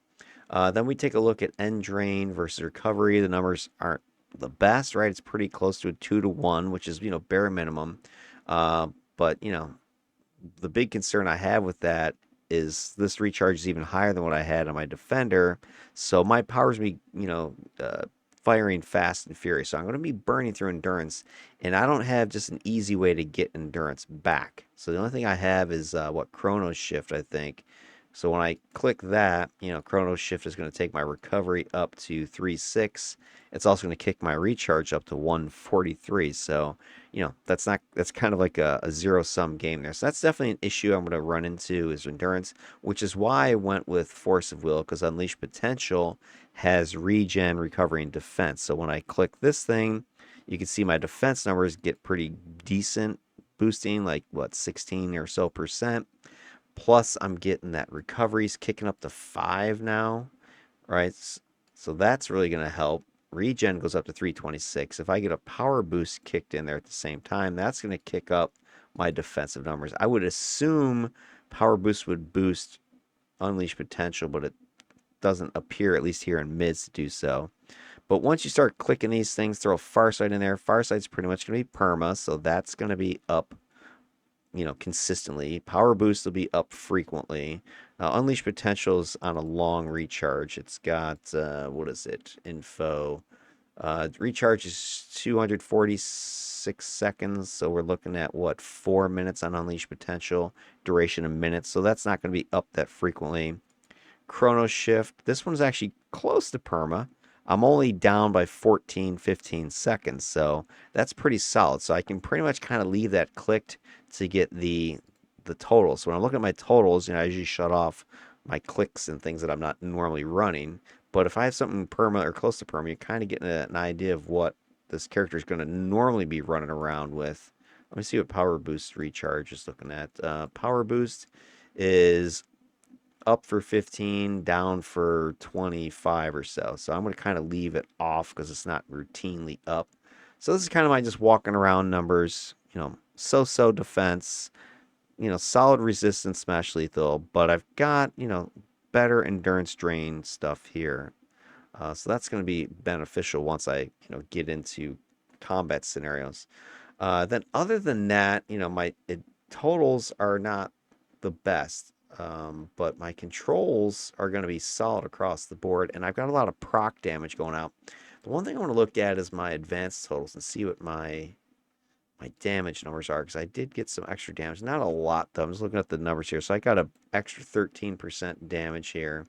Speaker 1: Then we take a look at end drain versus recovery. The numbers aren't the best, right? It's pretty close to a 2-to-1, which is, bare minimum. But, the big concern I have with that is this recharge is even higher than what I had on my defender. So my power's be, firing fast and furious. So I'm going to be burning through endurance, and I don't have just an easy way to get endurance back. So the only thing I have is Chrono Shift, I think. So when I click that, Chrono Shift is going to take my recovery up to 3.6. It's also going to kick my recharge up to 143. So, that's kind of like a zero sum game there. So that's definitely an issue I'm going to run into is endurance, which is why I went with Force of Will, because Unleash Potential has regen, recovery, and defense. So when I click this thing, you can see my defense numbers get pretty decent, boosting like what 16 or so percent. Plus, I'm getting that recovery's kicking up to 5 now, right? So that's really going to help. Regen goes up to 326. If I get a power boost kicked in there at the same time, that's going to kick up my defensive numbers. I would assume power boost would boost unleash potential, but it doesn't appear, at least here in mids, to do so. But once you start clicking these things, throw Farsight in there. Farsight's pretty much going to be perma, so that's going to be up consistently. Power boost will be up frequently. Unleash potentials on a long recharge. It's got what is it? Info. Recharge is 246 seconds, so we're looking at what 4 minutes on unleash potential. Duration in minutes, so that's not going to be up that frequently. Chrono Shift. This one's actually close to perma. I'm only down by 14, 15 seconds, so that's pretty solid. So I can pretty much kind of leave that clicked to get the totals. So when I'm looking at my totals, I usually shut off my clicks and things that I'm not normally running. But if I have something perma or close to perma, you're kind of getting an idea of what this character is going to normally be running around with. Let me see what Power Boost Recharge is looking at. Power Boost is up for 15, down for 25 or so. So I'm going to kind of leave it off because it's not routinely up. So this is kind of my just walking around numbers, so-so defense, solid resistance, smash lethal, but I've got, better endurance drain stuff here. So that's going to be beneficial once I, get into combat scenarios. Then other than that, my totals are not the best. But my controls are going to be solid across the board, and I've got a lot of proc damage going out. The one thing I want to look at is my advanced totals and see what my damage numbers are, because I did get some extra damage. Not a lot, though. I'm just looking at the numbers here. So I got an extra 13% damage here.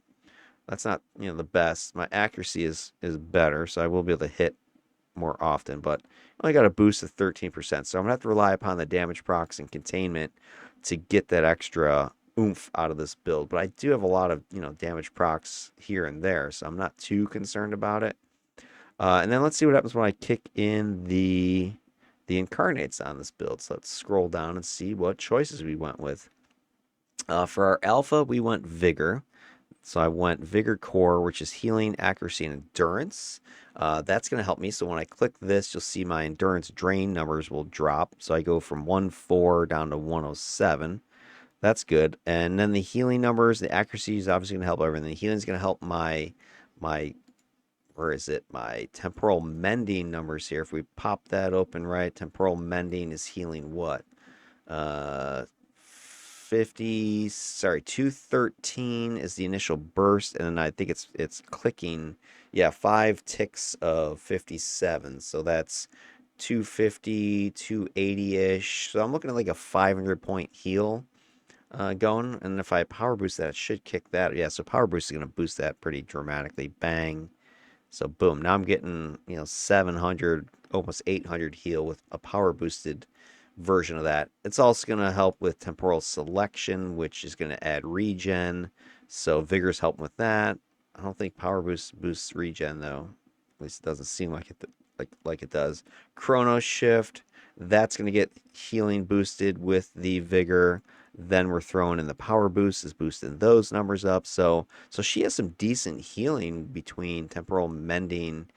Speaker 1: That's not, the best. My accuracy is better, so I will be able to hit more often, but I only got a boost of 13%. So I'm going to have to rely upon the damage procs and containment to get that extra oomph out of this build. But I do have a lot of, damage procs here and there, so I'm not too concerned about it. And then let's see what happens when I kick in the incarnates on this build. So let's scroll down and see what choices we went with. For our alpha, we went Vigor. So I went Vigor Core, which is healing, accuracy, and endurance. That's going to help me. So when I click this, you'll see my endurance drain numbers will drop. So I go from 104 down to 107. That's good. And then the healing numbers, the accuracy is obviously going to help everything. The healing is going to help my where is it? My temporal mending numbers here. If we pop that open right, temporal mending is healing what? 213 is the initial burst, and then I think it's clicking. Yeah, 5 ticks of 57. So that's 250, 280-ish. So I'm looking at like a 500-point heal going. And if I power boost that, it should kick that. Yeah, so power boost is going to boost that pretty dramatically. Bang. So boom, now I'm getting 700, almost 800 heal with a power boosted version of that. It's also going to help with temporal selection, which is going to add regen. So Vigor's helping with that. I don't think power boost boosts regen though. At least it doesn't seem like it like it does. Chrono Shift, that's going to get healing boosted with the Vigor. Then we're throwing in the power boost is boosting those numbers up. So she has some decent healing between temporal mending,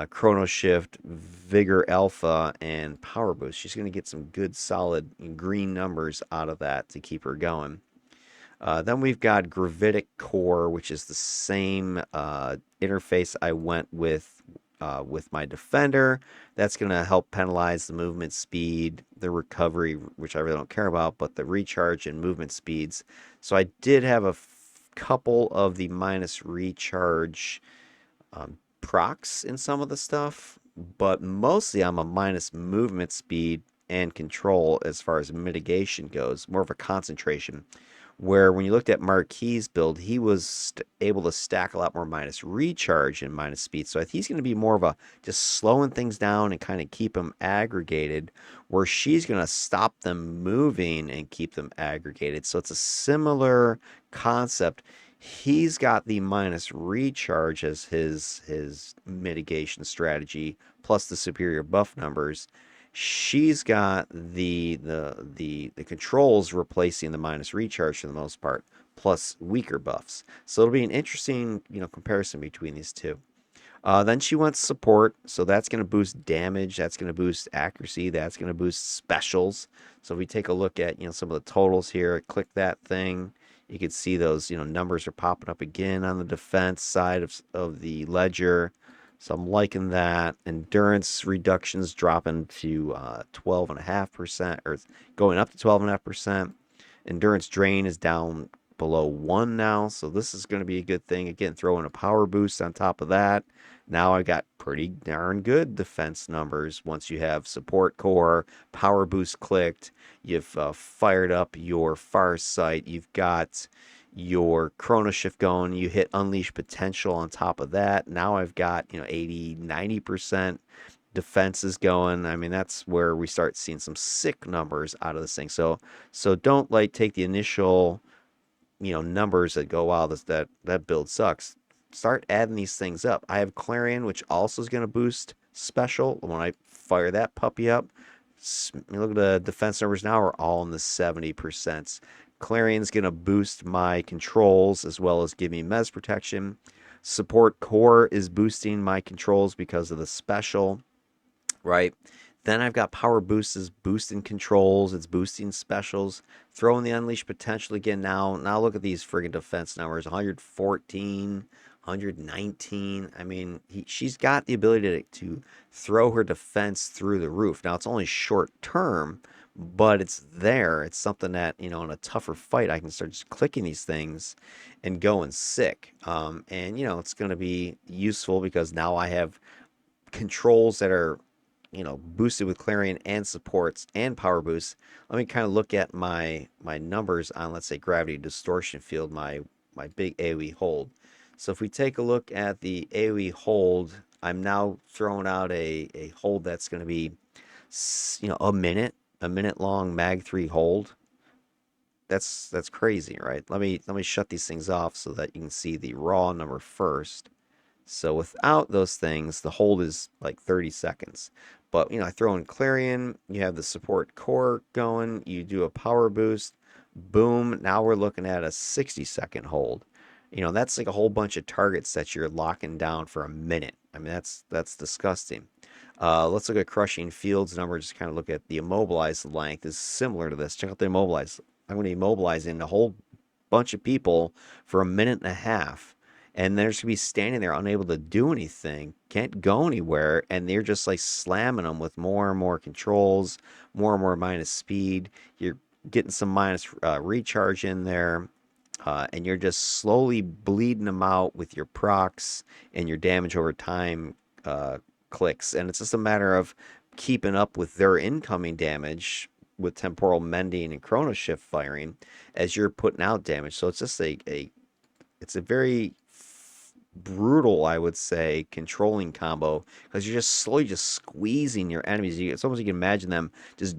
Speaker 1: Chrono Shift, Vigor Alpha, and Power Boost. She's going to get some good, solid green numbers out of that to keep her going. Then we've got Gravitic Core, which is the same interface I went with my Defender. That's going to help penalize the movement speed, the recovery, which I really don't care about, but the recharge and movement speeds. So I did have a couple of the minus recharge procs in some of the stuff, but mostly I'm a minus movement speed and control as far as mitigation goes, more of a concentration. Where when you looked at Marquis' build, he was able to stack a lot more minus recharge and minus speed. So I think he's going to be more of a just slowing things down and kind of keep them aggregated, where she's going to stop them moving and keep them aggregated. So it's a similar concept. He's got the minus recharge as his mitigation strategy, plus the superior buff numbers. She's got the controls replacing the minus recharge for the most part, plus weaker buffs. So it'll be an interesting, comparison between these two. Then she wants support, so that's going to boost damage, that's going to boost accuracy, that's going to boost specials. So if we take a look at some of the totals here, click that thing, you can see those numbers are popping up again on the defense side of the ledger. So I'm liking that. Endurance reductions dropping to 12.5%, or going up to 12.5%. Endurance drain is down below 1 now, so this is going to be a good thing. Again, throwing a power boost on top of that. Now I got pretty darn good defense numbers once you have support core, power boost clicked. You've fired up your far sight. You've got your chrono shift going. You hit unleash potential on top of that. Now I've got 80, 90% defenses going. I mean, that's where we start seeing some sick numbers out of this thing. So don't take the initial numbers that go, wow, that build sucks. Start adding these things up. I have Clarion, which also is going to boost special. When I fire that puppy up, look at the defense numbers now are all in the 70%. Clarion's going to boost my controls as well as give me Mez protection. Support core is boosting my controls because of the special, right? Then I've got power boosts is boosting controls, it's boosting specials, throwing the unleash potential again now. Now look at these friggin' defense numbers, 114, 119. I mean, she's got the ability to throw her defense through the roof. Now it's only short term, but it's there. It's something that, in a tougher fight, I can start just clicking these things and going sick. And it's going to be useful because now I have controls that are boosted with Clarion and supports and power boosts. Let me kind of look at my numbers on, let's say, gravity distortion field, my big AoE hold. So if we take a look at the AoE hold, I'm now throwing out a hold that's going to be a minute long mag 3 hold. That's crazy, right? Let me shut these things off so that you can see the raw number first. So without those things, the hold is like 30 seconds. But, I throw in Clarion, you have the support core going, you do a power boost, boom, now we're looking at a 60-second hold. That's like a whole bunch of targets that you're locking down for a minute. I mean, that's disgusting. Let's look at crushing fields number, just kind of look at the immobilized length is similar to this. Check out the immobilized. I'm going to immobilize in a whole bunch of people for a minute and a half, and they're just gonna be standing there unable to do anything, can't go anywhere, and they're just slamming them with more and more controls, more and more minus speed. You're getting some minus recharge in there, and you're just slowly bleeding them out with your procs and your damage over time clicks. And it's just a matter of keeping up with their incoming damage with temporal mending and chrono shift firing as you're putting out damage. So it's just it's a very brutal, I would say, controlling combo because you're just slowly just squeezing your enemies. It's almost, you can imagine them just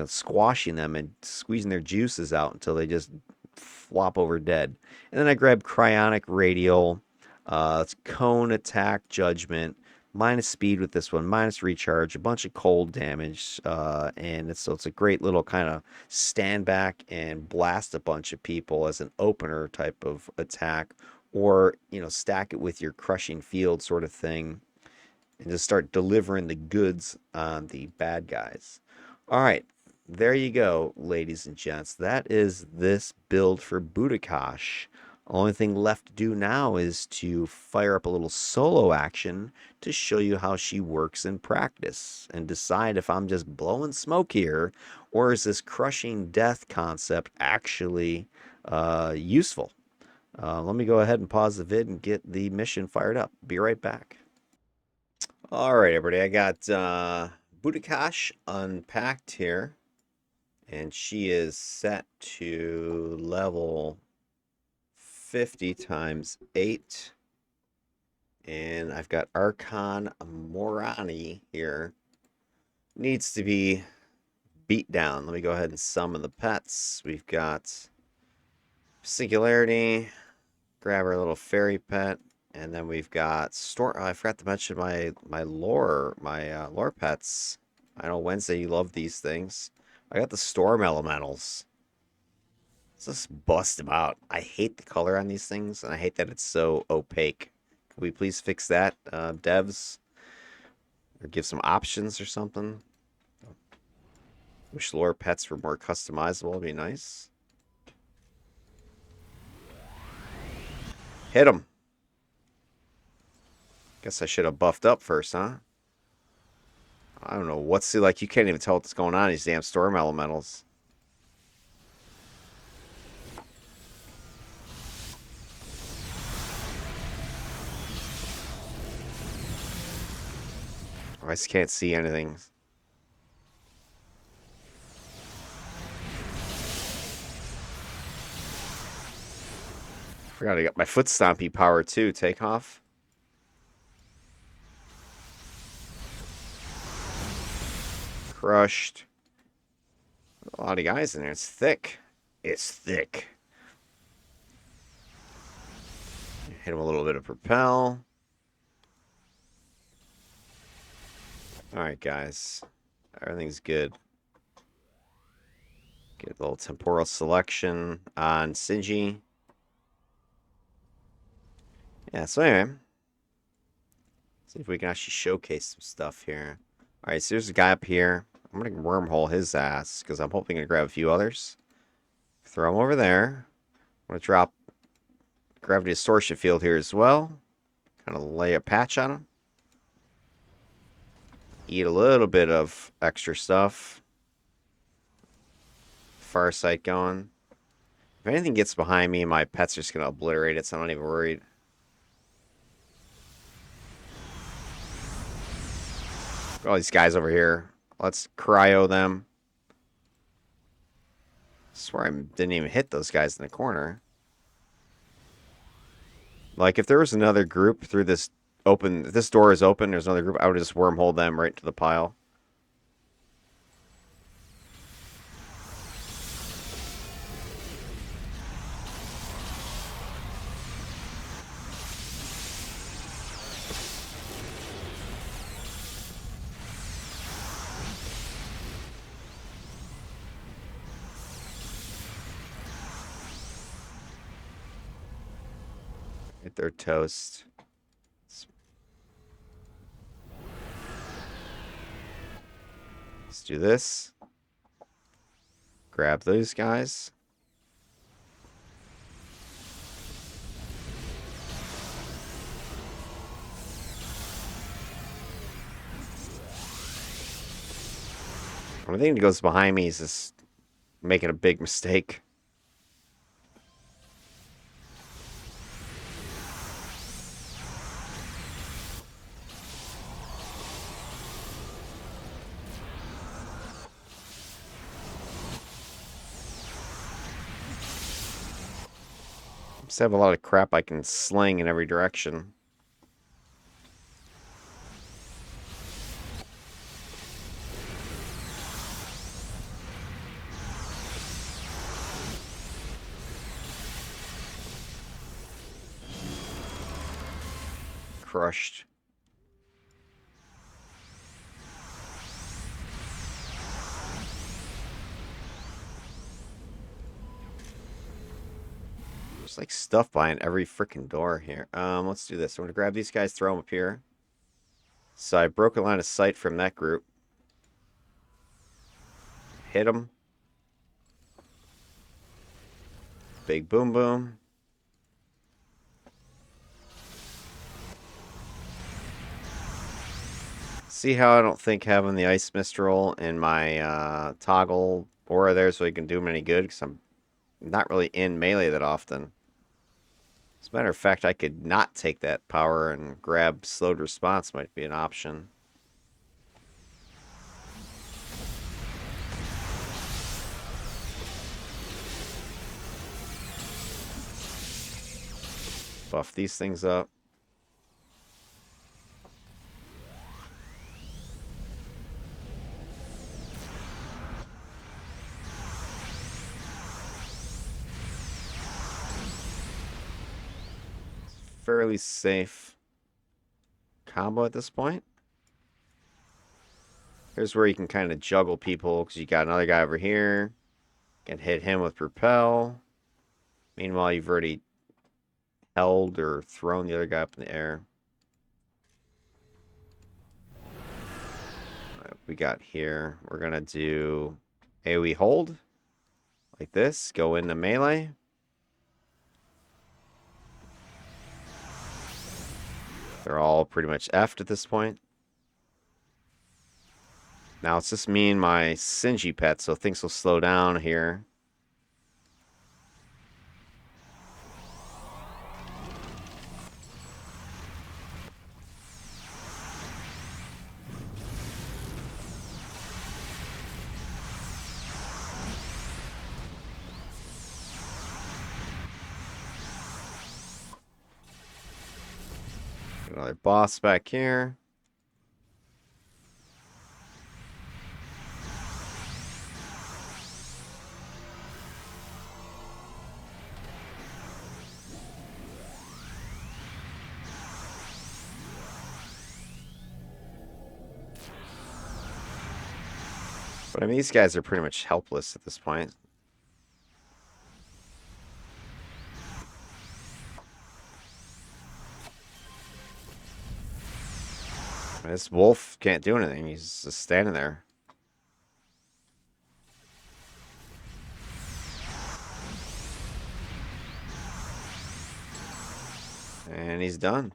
Speaker 1: squashing them and squeezing their juices out until they just flop over dead. And then I grabbed Cryonic Radial. It's Cone Attack Judgment. Minus speed with this one, minus recharge, a bunch of cold damage, and it's a great little kind of stand back and blast a bunch of people as an opener type of attack, or stack it with your crushing field sort of thing, and just start delivering the goods on the bad guys. All right, there you go, ladies and gents. That is this build for Bhootakash. Only thing left to do now is to fire up a little solo action to show you how she works in practice and decide if I'm just blowing smoke here, or is this crushing death concept actually useful. Let me go ahead and pause the vid and get the mission fired up. Be right back. All right, everybody. I got Bhootakash unpacked here. And she is set to level 50 times 8. And I've got Archon Morani here. Needs to be beat down. Let me go ahead and summon the pets. We've got Singularity. Grab our little fairy pet. And then we've got Storm. Oh, I forgot to mention my lore pets. I know Wednesday you love these things. I got the Storm Elementals. Let's just bust them out. I hate the color on these things, and I hate that it's so opaque. Can we please fix that, devs? Or give some options or something? Wish lore pets were more customizable. It'd be nice. Hit them. Guess I should have buffed up first, huh? I don't know what's like. You can't even tell what's going on. These damn storm elementals. I just can't see anything. Forgot I got my foot stompy power too. Take off. Crushed. A lot of guys in there. It's thick. It's thick. Hit him a little bit of propel. Alright, guys. Everything's good. Get a little temporal selection on Sinji. Yeah, so anyway. See if we can actually showcase some stuff here. Alright, so there's a guy up here. I'm going to wormhole his ass because I'm hoping to grab a few others. Throw him over there. I'm going to drop gravity distortion field here as well. Kind of lay a patch on him. Eat a little bit of extra stuff. Far sight going. If anything gets behind me, my pet's just going to obliterate it, so I'm not even worried. All these guys over here. Let's cryo them. I swear I didn't even hit those guys in the corner. Like, if there was another group through this open... If this door is open, there's another group, I would just wormhole them right into the pile. Get their toast. Let's do this. Grab those guys. One thing that goes behind me is just making a big mistake. Just have a lot of crap I can sling in every direction. Crushed. There's like stuff behind every freaking door here. Let's do this. I'm gonna grab these guys, throw them up here. So I broke a line of sight from that group. Hit them. Big boom boom. See how I don't think having the Ice Mistral in my toggle aura there so I can do him any good, because I'm not really in melee that often. As a matter of fact, I could not take that power and grab slowed response might be an option. Buff these things up. Fairly safe combo at this point. Here's where you can kind of juggle people, because you got another guy over here. Can hit him with Propel. Meanwhile, you've already held or thrown the other guy up in the air. We got here. We're going to do AoE hold. Like this. Go into melee. They're all pretty much F'd at this point. Now it's just me and my Singy pet, so things will slow down here. Another boss back here. But I mean, these guys are pretty much helpless at this point. This wolf can't do anything. He's just standing there. And he's done.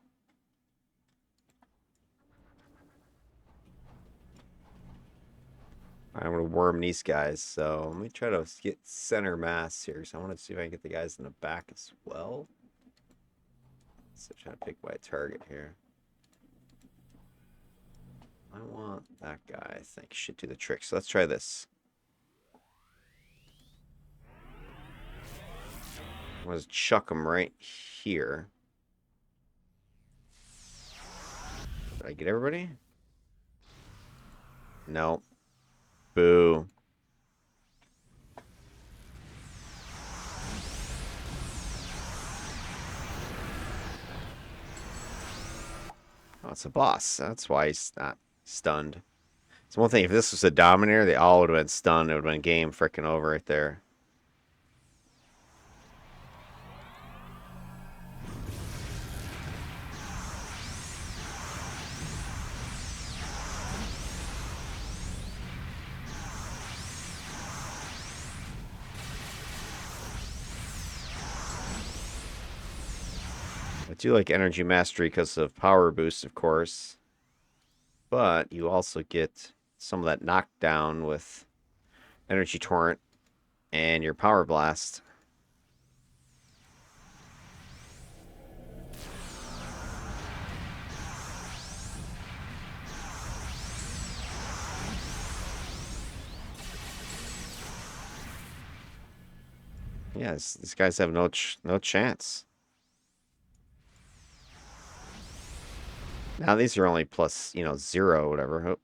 Speaker 1: I'm going to worm these guys. So let me try to get center mass here. So I want to see if I can get the guys in the back as well. So I'm trying to pick my target here. I want that guy, I think, should do the trick. So let's try this. I'm going to chuck him right here. Did I get everybody? No. Boo. Oh, it's a boss. That's why he's not stunned. It's one thing, if this was a Dominator, they all would have been stunned. It would have been game freaking over right there. I do like Energy Mastery because of power boost, of course. But you also get some of that knockdown with Energy Torrent and your Power Blast. Yeah, these guys have no chance. Now these are only plus, 0 or whatever. Oh. All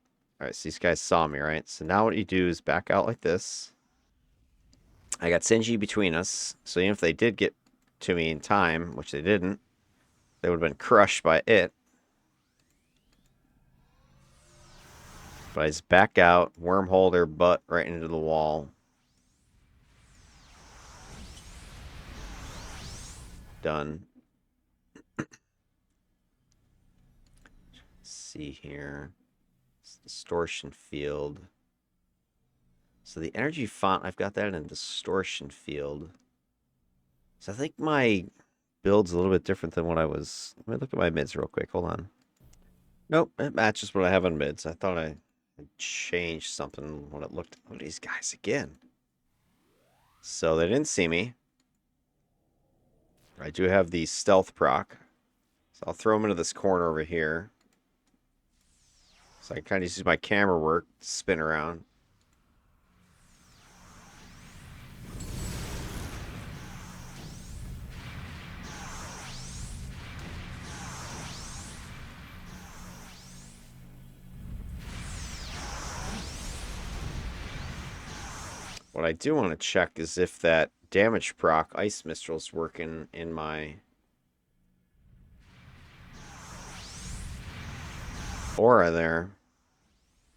Speaker 1: right, so these guys saw me, right? So now what you do is back out like this. I got Sinji between us, so even if they did get to me in time, which they didn't, they would have been crushed by it. But I just back out, wormhole their butt right into the wall. Done. See here. Distortion field. So the energy font, I've got that in distortion field. So I think my build's a little bit different than what I was. Let me look at my mids real quick. Hold on. Nope, it matches what I have on mids. I thought I changed something when it looked. Look at these guys again. So they didn't see me. I do have the stealth proc. So I'll throw them into this corner over here. So I can kind of use my camera work to spin around. What I do want to check is if that damage proc Ice Mistral's working in my aura there.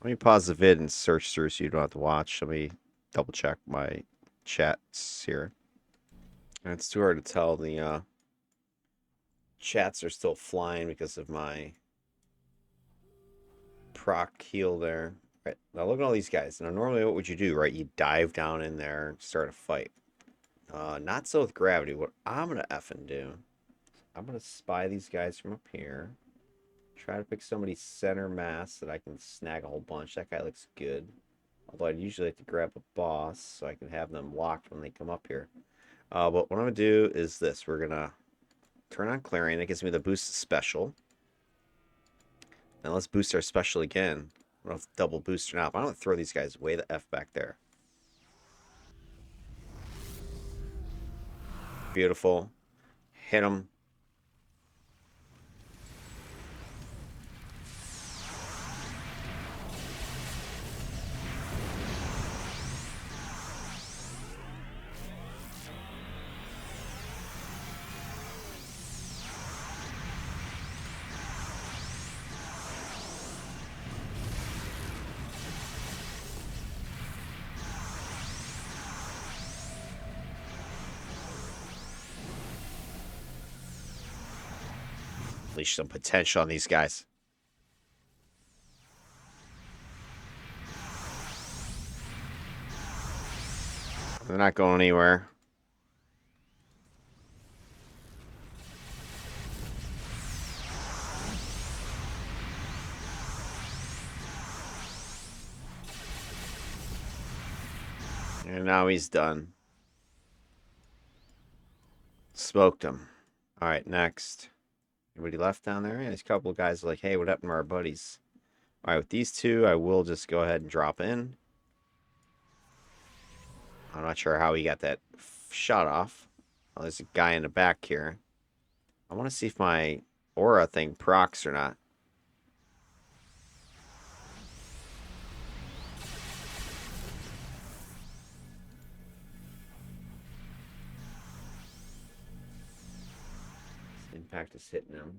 Speaker 1: Let me pause the vid and search through so you don't have to watch. Let me double check my chats here. And it's too hard to tell. The chats are still flying because of my proc heal there. Right, now look at all these guys. Now normally what would you do, right? You dive down in there and start a fight. Not so with gravity. What I'm gonna effing do, I'm gonna spy these guys from up here. Try to pick somebody center mass that I can snag a whole bunch. That guy looks good. Although I'd usually like to grab a boss so I can have them locked when they come up here. But what I'm gonna do is this. We're gonna turn on clearing. That gives me the boost special. Now let's boost our special again. I don't know if double boost or not, but I'm gonna throw these guys way the F back there. Beautiful. Hit them. Unleash some potential on these guys. They're not going anywhere. And now he's done. Smoked him. All right, next. Anybody left down there? Yeah, there's a couple of guys like, hey, what happened to our buddies? All right, with these two, I will just go ahead and drop in. I'm not sure how he got that shot off. Oh, there's a guy in the back here. I want to see if my aura thing procs or not. Impact is hitting him.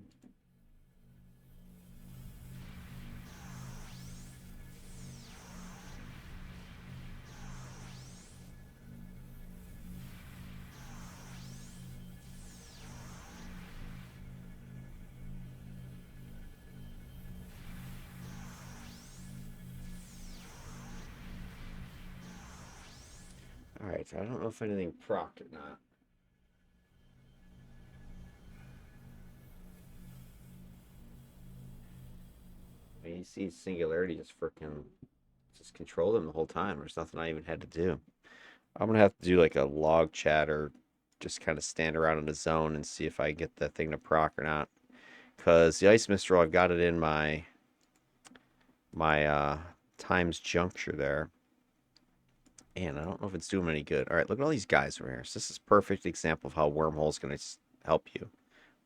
Speaker 1: All right, I don't know if anything procced or not. I mean, you see Singularity just control them the whole time. There's nothing I even had to do. I'm gonna have to do like a log chat or just kind of stand around in the zone and see if I get that thing to proc or not. Because the Ice Mistral, I've got it in my times juncture there. And I don't know if it's doing any good. All right, look at all these guys over here. So this is a perfect example of how Wormhole is going to help you.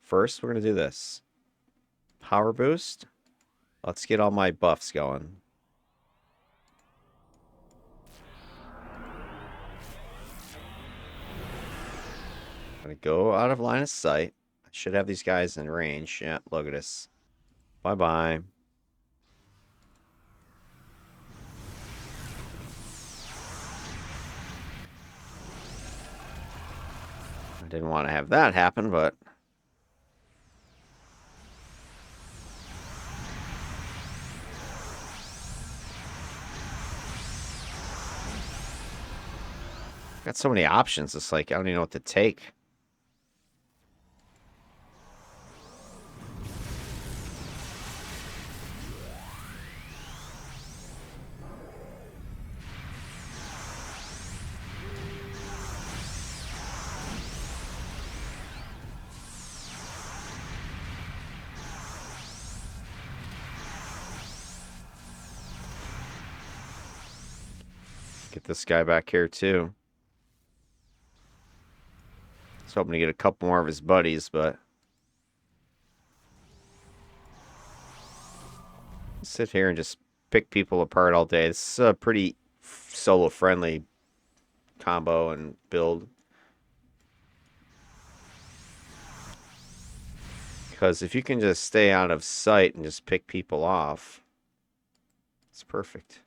Speaker 1: First, we're going to do this. Power boost. Let's get all my buffs going. I'm going to go out of line of sight. I should have these guys in range. Yeah, look at this. Bye-bye. I didn't want to have that happen, but... got so many options. It's like, I don't even know what to take. Get this guy back here, too. I was hoping to get a couple more of his buddies, but... sit here and just pick people apart all day. This is a pretty solo-friendly combo and build. Because if you can just stay out of sight and just pick people off, it's perfect.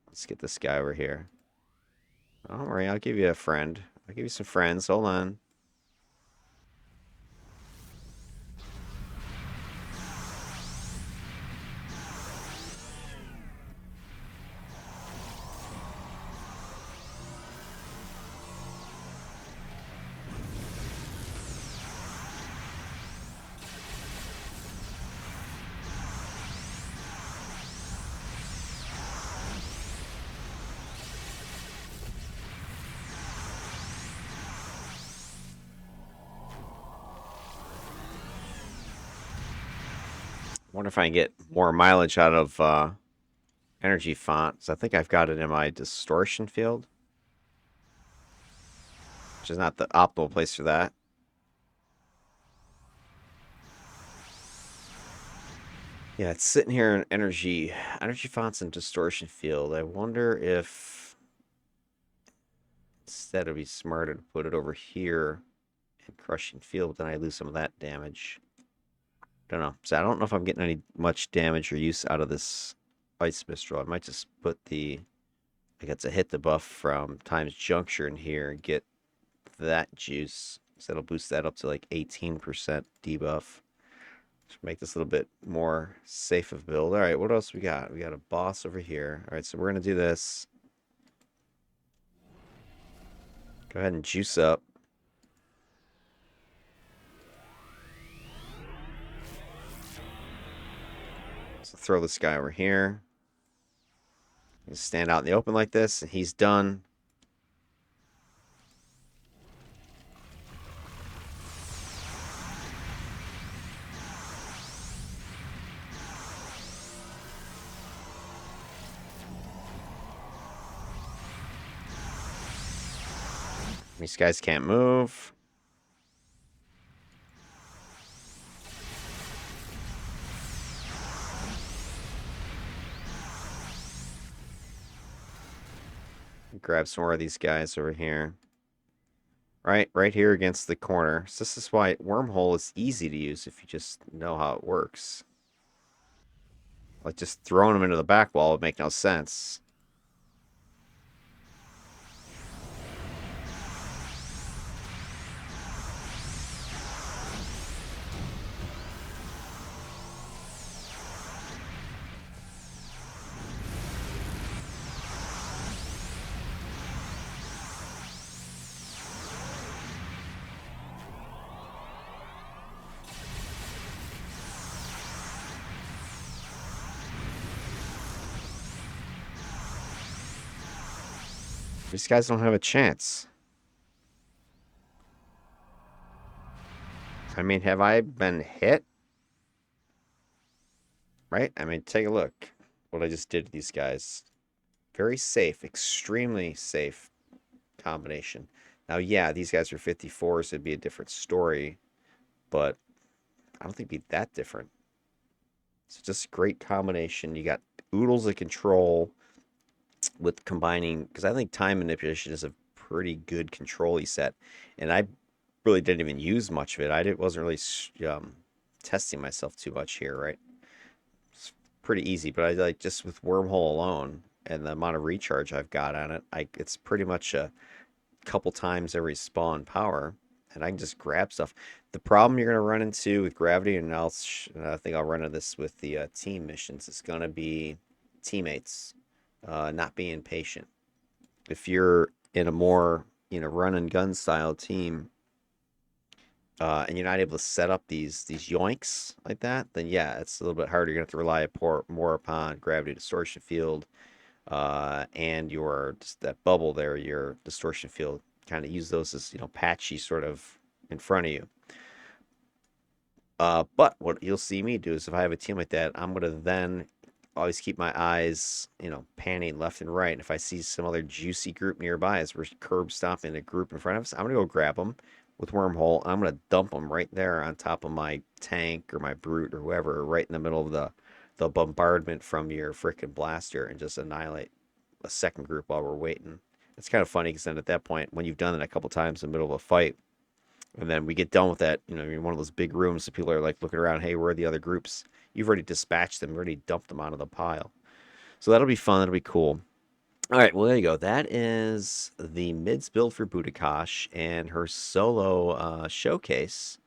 Speaker 1: Let's get this guy over here. Don't worry, I'll give you a friend. I'll give you some friends. Hold on. Wonder if I can get more mileage out of energy fonts. I think I've got it in my distortion field, which is not the optimal place for that. Yeah, it's sitting here in energy fonts and distortion field. I wonder if instead it'd be smarter to put it over here in crushing field, but then I lose some of that damage. Don't know. So I don't know if I'm getting any much damage or use out of this ice mistral. I might just put I got to hit the buff from times juncture in here and get that juice. So that'll boost that up to like 18% debuff. Just make this a little bit more safe of build. All right, what else we got? We got a boss over here. All right, so we're gonna do this. Go ahead and juice up. So throw this guy over here. Stand out in the open like this, and he's done. These guys can't move. Grab some more of these guys over here. Right here against the corner. So this is why Wormhole is easy to use if you just know how it works. Like just throwing them into the back wall would make no sense. These guys don't have a chance. I mean, have I been hit? Right? I mean, take a look what I just did to these guys. Very safe, extremely safe combination. Now, yeah, these guys are 54s, so it'd be a different story, but I don't think it'd be that different. So just a great combination. You got oodles of control with combining, because I think time manipulation is a pretty good control set, and I really didn't even use much of it. Wasn't really testing myself too much here, right? It's pretty easy, but I like just with Wormhole alone and the amount of recharge I've got on it, it's pretty much a couple times every spawn power, and I can just grab stuff. The problem you're going to run into with gravity, and I think I'll run into this with the team missions, is going to be teammates not being patient. If you're in a more run and gun style team, and you're not able to set up these yoinks like that, then yeah, it's a little bit harder. You're gonna have to rely more upon gravity distortion field, and your just that bubble there, your distortion field. Kind of use those as patchy sort of in front of you. But what you'll see me do is if I have a team like that, I'm gonna then always keep my eyes, panning left and right. And if I see some other juicy group nearby as we're curb stomping a group in front of us, I'm gonna go grab them with Wormhole. I'm gonna dump them right there on top of my tank or my brute or whoever, right in the middle of the bombardment from your frickin' blaster and just annihilate a second group while we're waiting. It's kind of funny because then at that point, when you've done it a couple times in the middle of a fight, and then we get done with that, you're in one of those big rooms, so people are like looking around, hey, where are the other groups? You've already dispatched them, already dumped them onto the pile. So that'll be fun. That'll be cool. All right, well, there you go. That is the mids build for Bhootakash and her solo showcase.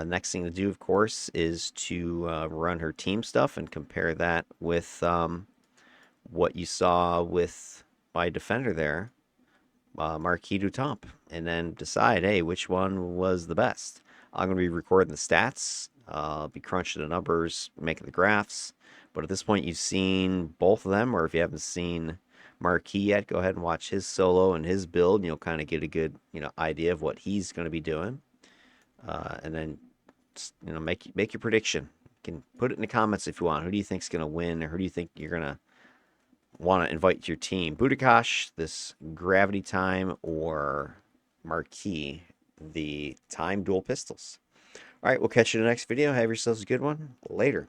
Speaker 1: Next thing to do, of course, is to run her team stuff and compare that with what you saw with my defender there, Marquis du Temp, and then decide, hey, which one was the best. I'm going to be recording the stats, be crunching the numbers, making the graphs. But at this point, you've seen both of them, or if you haven't seen Marquis yet, go ahead and watch his solo and his build, and you'll kind of get a good idea of what he's going to be doing. And then make your prediction. You can put it in the comments if you want. Who do you think's going to win, or who do you think you're going to want to invite to your team? Bhootakash, this gravity time, or Marquis, the time dual pistols? All right, we'll catch you in the next video. Have yourselves a good one. Later.